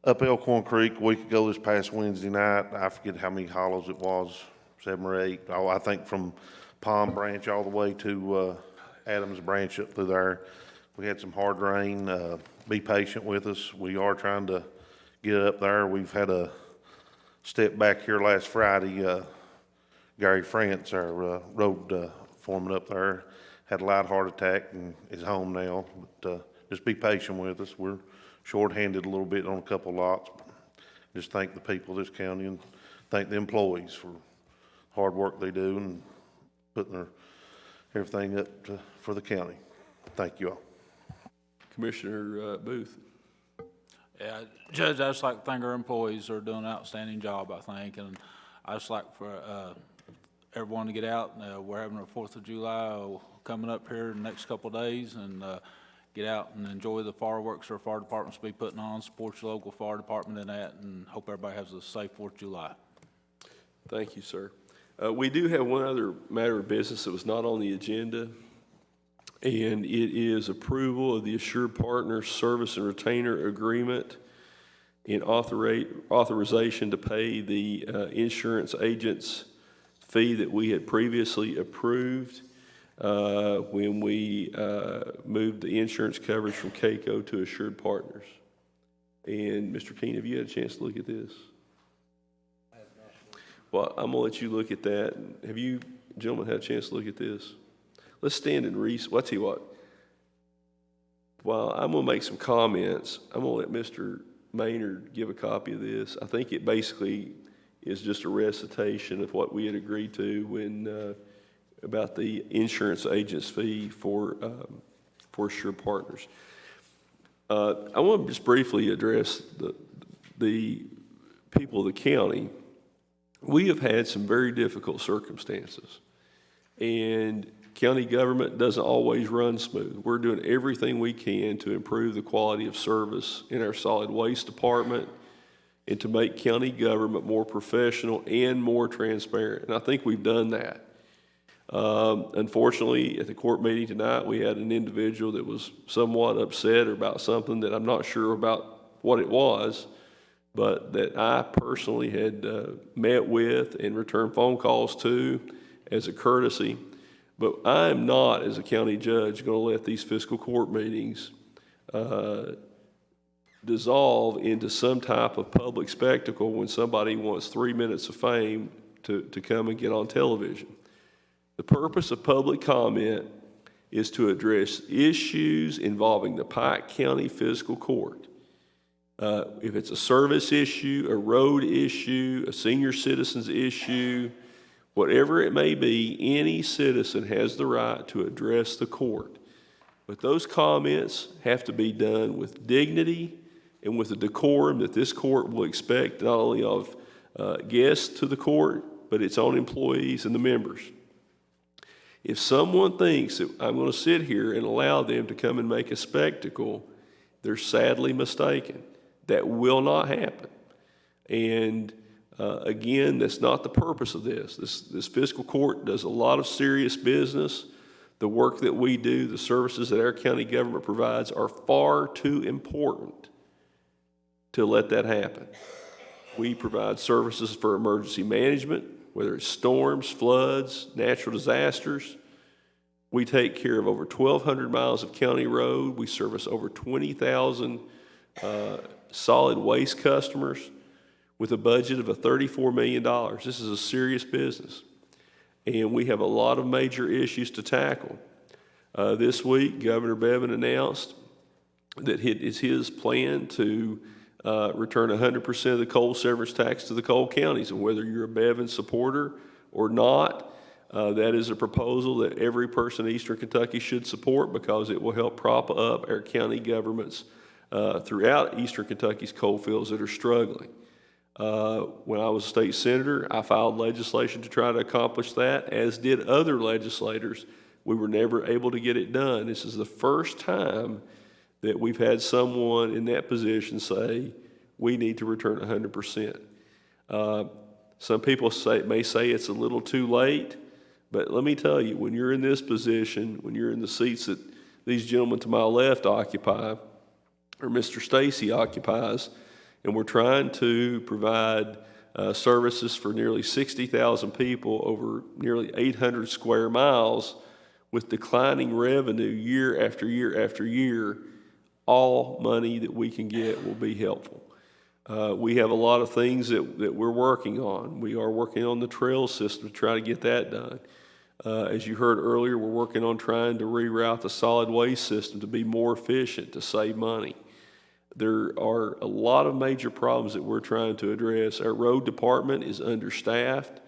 Speaker 14: up Elkhorn Creek a week ago this past Wednesday night, I forget how many hollows it was, 7 or 8. Oh, I think from Palm Branch all the way to Adams Branch up through there. We had some hard rain. Be patient with us. We are trying to get up there. We've had a step back here last Friday. Gary France, our road foreman up there, had a light heart attack and is home now. But just be patient with us. We're short-handed a little bit on a couple lots. Just thank the people of this county and thank the employees for hard work they do and putting everything up for the county. Thank you all.
Speaker 1: Commissioner Booth.
Speaker 5: Yeah, Judge, I just like to thank our employees. They're doing an outstanding job, I think, and I just like for everyone to get out. We're having our 4th of July coming up here in the next couple of days, and get out and enjoy the fireworks our fire departments will be putting on. Support your local fire department in that, and hope everybody has a safe 4th of July.
Speaker 1: Thank you, sir. We do have one other matter of business that was not on the agenda, and it is approval of the Assured Partners Service and Retainer Agreement and authorization to pay the insurance agent's fee that we had previously approved when we moved the insurance coverage from CAECO to Assured Partners. And Mr. Keene, have you had a chance to look at this? Well, I'm gonna let you look at that. Have you gentlemen had a chance to look at this? Let's stand and well, I'll tell you what. Well, I'm gonna make some comments. I'm gonna let Mr. Maynard give a copy of this. I think it basically is just a recitation of what we had agreed to when about the insurance agent's fee for Assured Partners. I want to just briefly address the people of the county. We have had some very difficult circumstances, and county government doesn't always run smooth. We're doing everything we can to improve the quality of service in our solid waste department and to make county government more professional and more transparent, and I think we've done that. Unfortunately, at the court meeting tonight, we had an individual that was somewhat upset about something that I'm not sure about what it was, but that I personally had met with and returned phone calls to as a courtesy. But I am not, as a county judge, going to let these fiscal court meetings dissolve into some type of public spectacle when somebody wants 3 minutes of fame to come and get on television. The purpose of public comment is to address issues involving the Pike County Fiscal Court. If it's a service issue, a road issue, a senior citizens issue, whatever it may be, any citizen has the right to address the court. But those comments have to be done with dignity and with the decorum that this court will expect not only of guests to the court, but its own employees and the members. If someone thinks that I'm going to sit here and allow them to come and make a spectacle, they're sadly mistaken. That will not happen. And again, that's not the purpose of this. This fiscal court does a lot of serious business. The work that we do, the services that our county government provides are far too important to let that happen. We provide services for emergency management, whether it's storms, floods, natural disasters. We take care of over 1,200 miles of county road. We service over 20,000 solid waste customers with a budget of $34 million. This is a serious business. And we have a lot of major issues to tackle. This week, Governor Bevin announced that it's his plan to return 100% of the coal severance tax to the coal counties. And whether you're a Bevin supporter or not, that is a proposal that every person in Eastern Kentucky should support because it will help prop up our county governments throughout Eastern Kentucky's coal fields that are struggling. When I was a state senator, I filed legislation to try to accomplish that, as did other legislators. We were never able to get it done. This is the first time that we've had someone in that position say, we need to return 100%. Some people may say it's a little too late, but let me tell you, when you're in this position, when you're in the seats that these gentlemen to my left occupy, or Mr. Stacy occupies, and we're trying to provide services for nearly 60,000 people over nearly 800 square miles, with declining revenue year after year after year, all money that we can get will be helpful. We have a lot of things that we're working on. We are working on the trail system to try to get that done. As you heard earlier, we're working on trying to reroute the solid waste system to be more efficient, to save money. There are a lot of major problems that we're trying to address. Our road department is understaffed,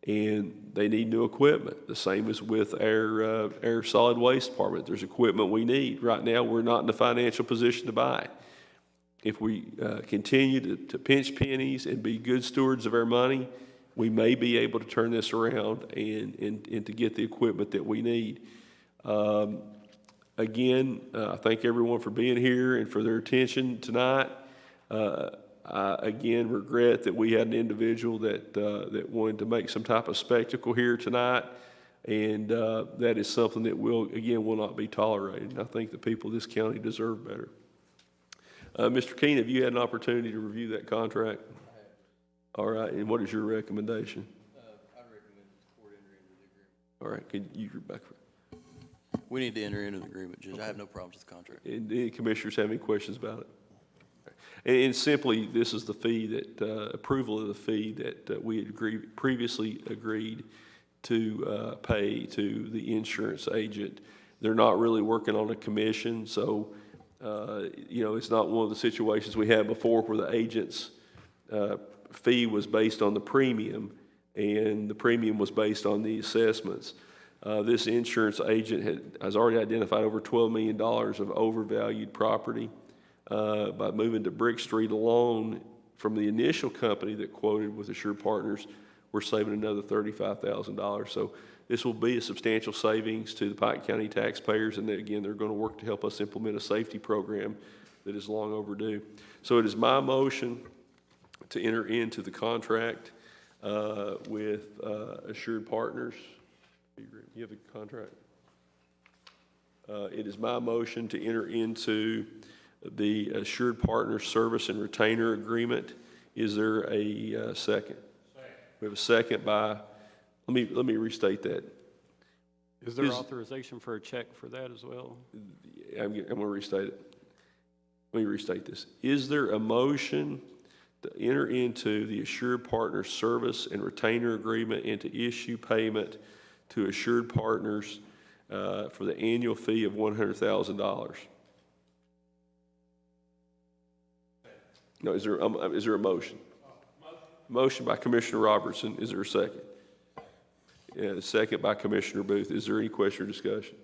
Speaker 1: and they need new equipment. The same as with our solid waste department. There's equipment we need. Right now, we're not in the financial position to buy it. If we continue to pinch pennies and be good stewards of our money, we may be able to turn this around and to get the equipment that we need. Again, I thank everyone for being here and for their attention tonight. I again regret that we had an individual that wanted to make some type of spectacle here tonight, and that is something that will not be tolerated. I think the people of this county deserve better. Mr. Keene, have you had an opportunity to review that contract? All right, and what is your recommendation?
Speaker 7: I recommend the court enter into the agreement.
Speaker 1: All right, can you get back?
Speaker 7: We need to enter into the agreement, Judge. I have no problems with the contract.
Speaker 1: And any commissioners have any questions about it? And simply, this is the fee that, approval of the fee that we had previously agreed to pay to the insurance agent. They're not really working on a commission, so, it's not one of the situations we had before where the agent's fee was based on the premium, and the premium was based on the assessments. This insurance agent has already identified over $12 million of overvalued property. By moving to Brick Street alone, from the initial company that quoted with Assured Partners, we're saving another $35,000. So this will be a substantial savings to the Pike County taxpayers, and again, they're going to work to help us implement a safety program that is long overdue. So it is my motion to enter into the contract with Assured Partners. You have a contract? It is my motion to enter into the Assured Partners Service and Retainer Agreement. Is there a second? We have a second by, let me restate that.
Speaker 8: Is there authorization for a check for that as well?
Speaker 1: I'm going to restate it. Let me restate this. Is there a motion to enter into the Assured Partners Service and Retainer Agreement and to issue payment to Assured Partners for the annual fee of $100,000? No, is there a motion? Motion by Commissioner Robertson. Is there a second? A second by Commissioner Booth. Is there any question or discussion?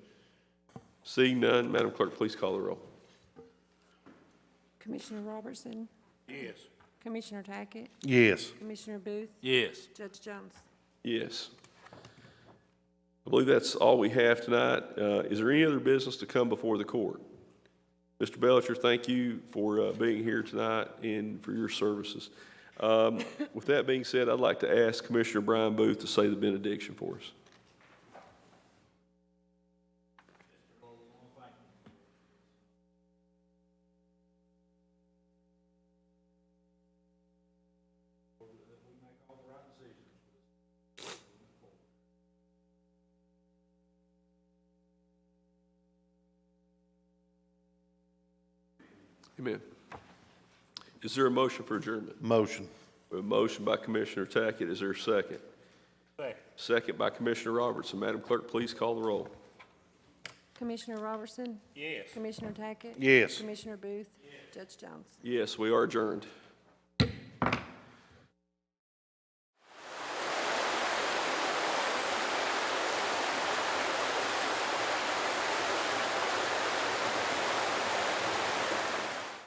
Speaker 1: Seeing none, Madam Clerk, please call the roll.
Speaker 3: Commissioner Robertson?
Speaker 9: Yes.
Speaker 3: Commissioner Tackett?
Speaker 14: Yes.
Speaker 3: Commissioner Booth?
Speaker 9: Yes.
Speaker 3: Judge Jones?
Speaker 1: Yes. I believe that's all we have tonight. Is there any other business to come before the court? Mr. Belcher, thank you for being here tonight and for your services. With that being said, I'd like to ask Commissioner Brian Booth to say the benediction for us. Amen. Is there a motion for adjournment?
Speaker 14: Motion.
Speaker 1: We have a motion by Commissioner Tackett. Is there a second?
Speaker 9: Second.
Speaker 1: Second by Commissioner Robertson. Madam Clerk, please call the roll.
Speaker 3: Commissioner Robertson?
Speaker 9: Yes.
Speaker 3: Commissioner Tackett?
Speaker 14: Yes.
Speaker 3: Commissioner Booth? Judge Jones?
Speaker 1: Yes, we are adjourned.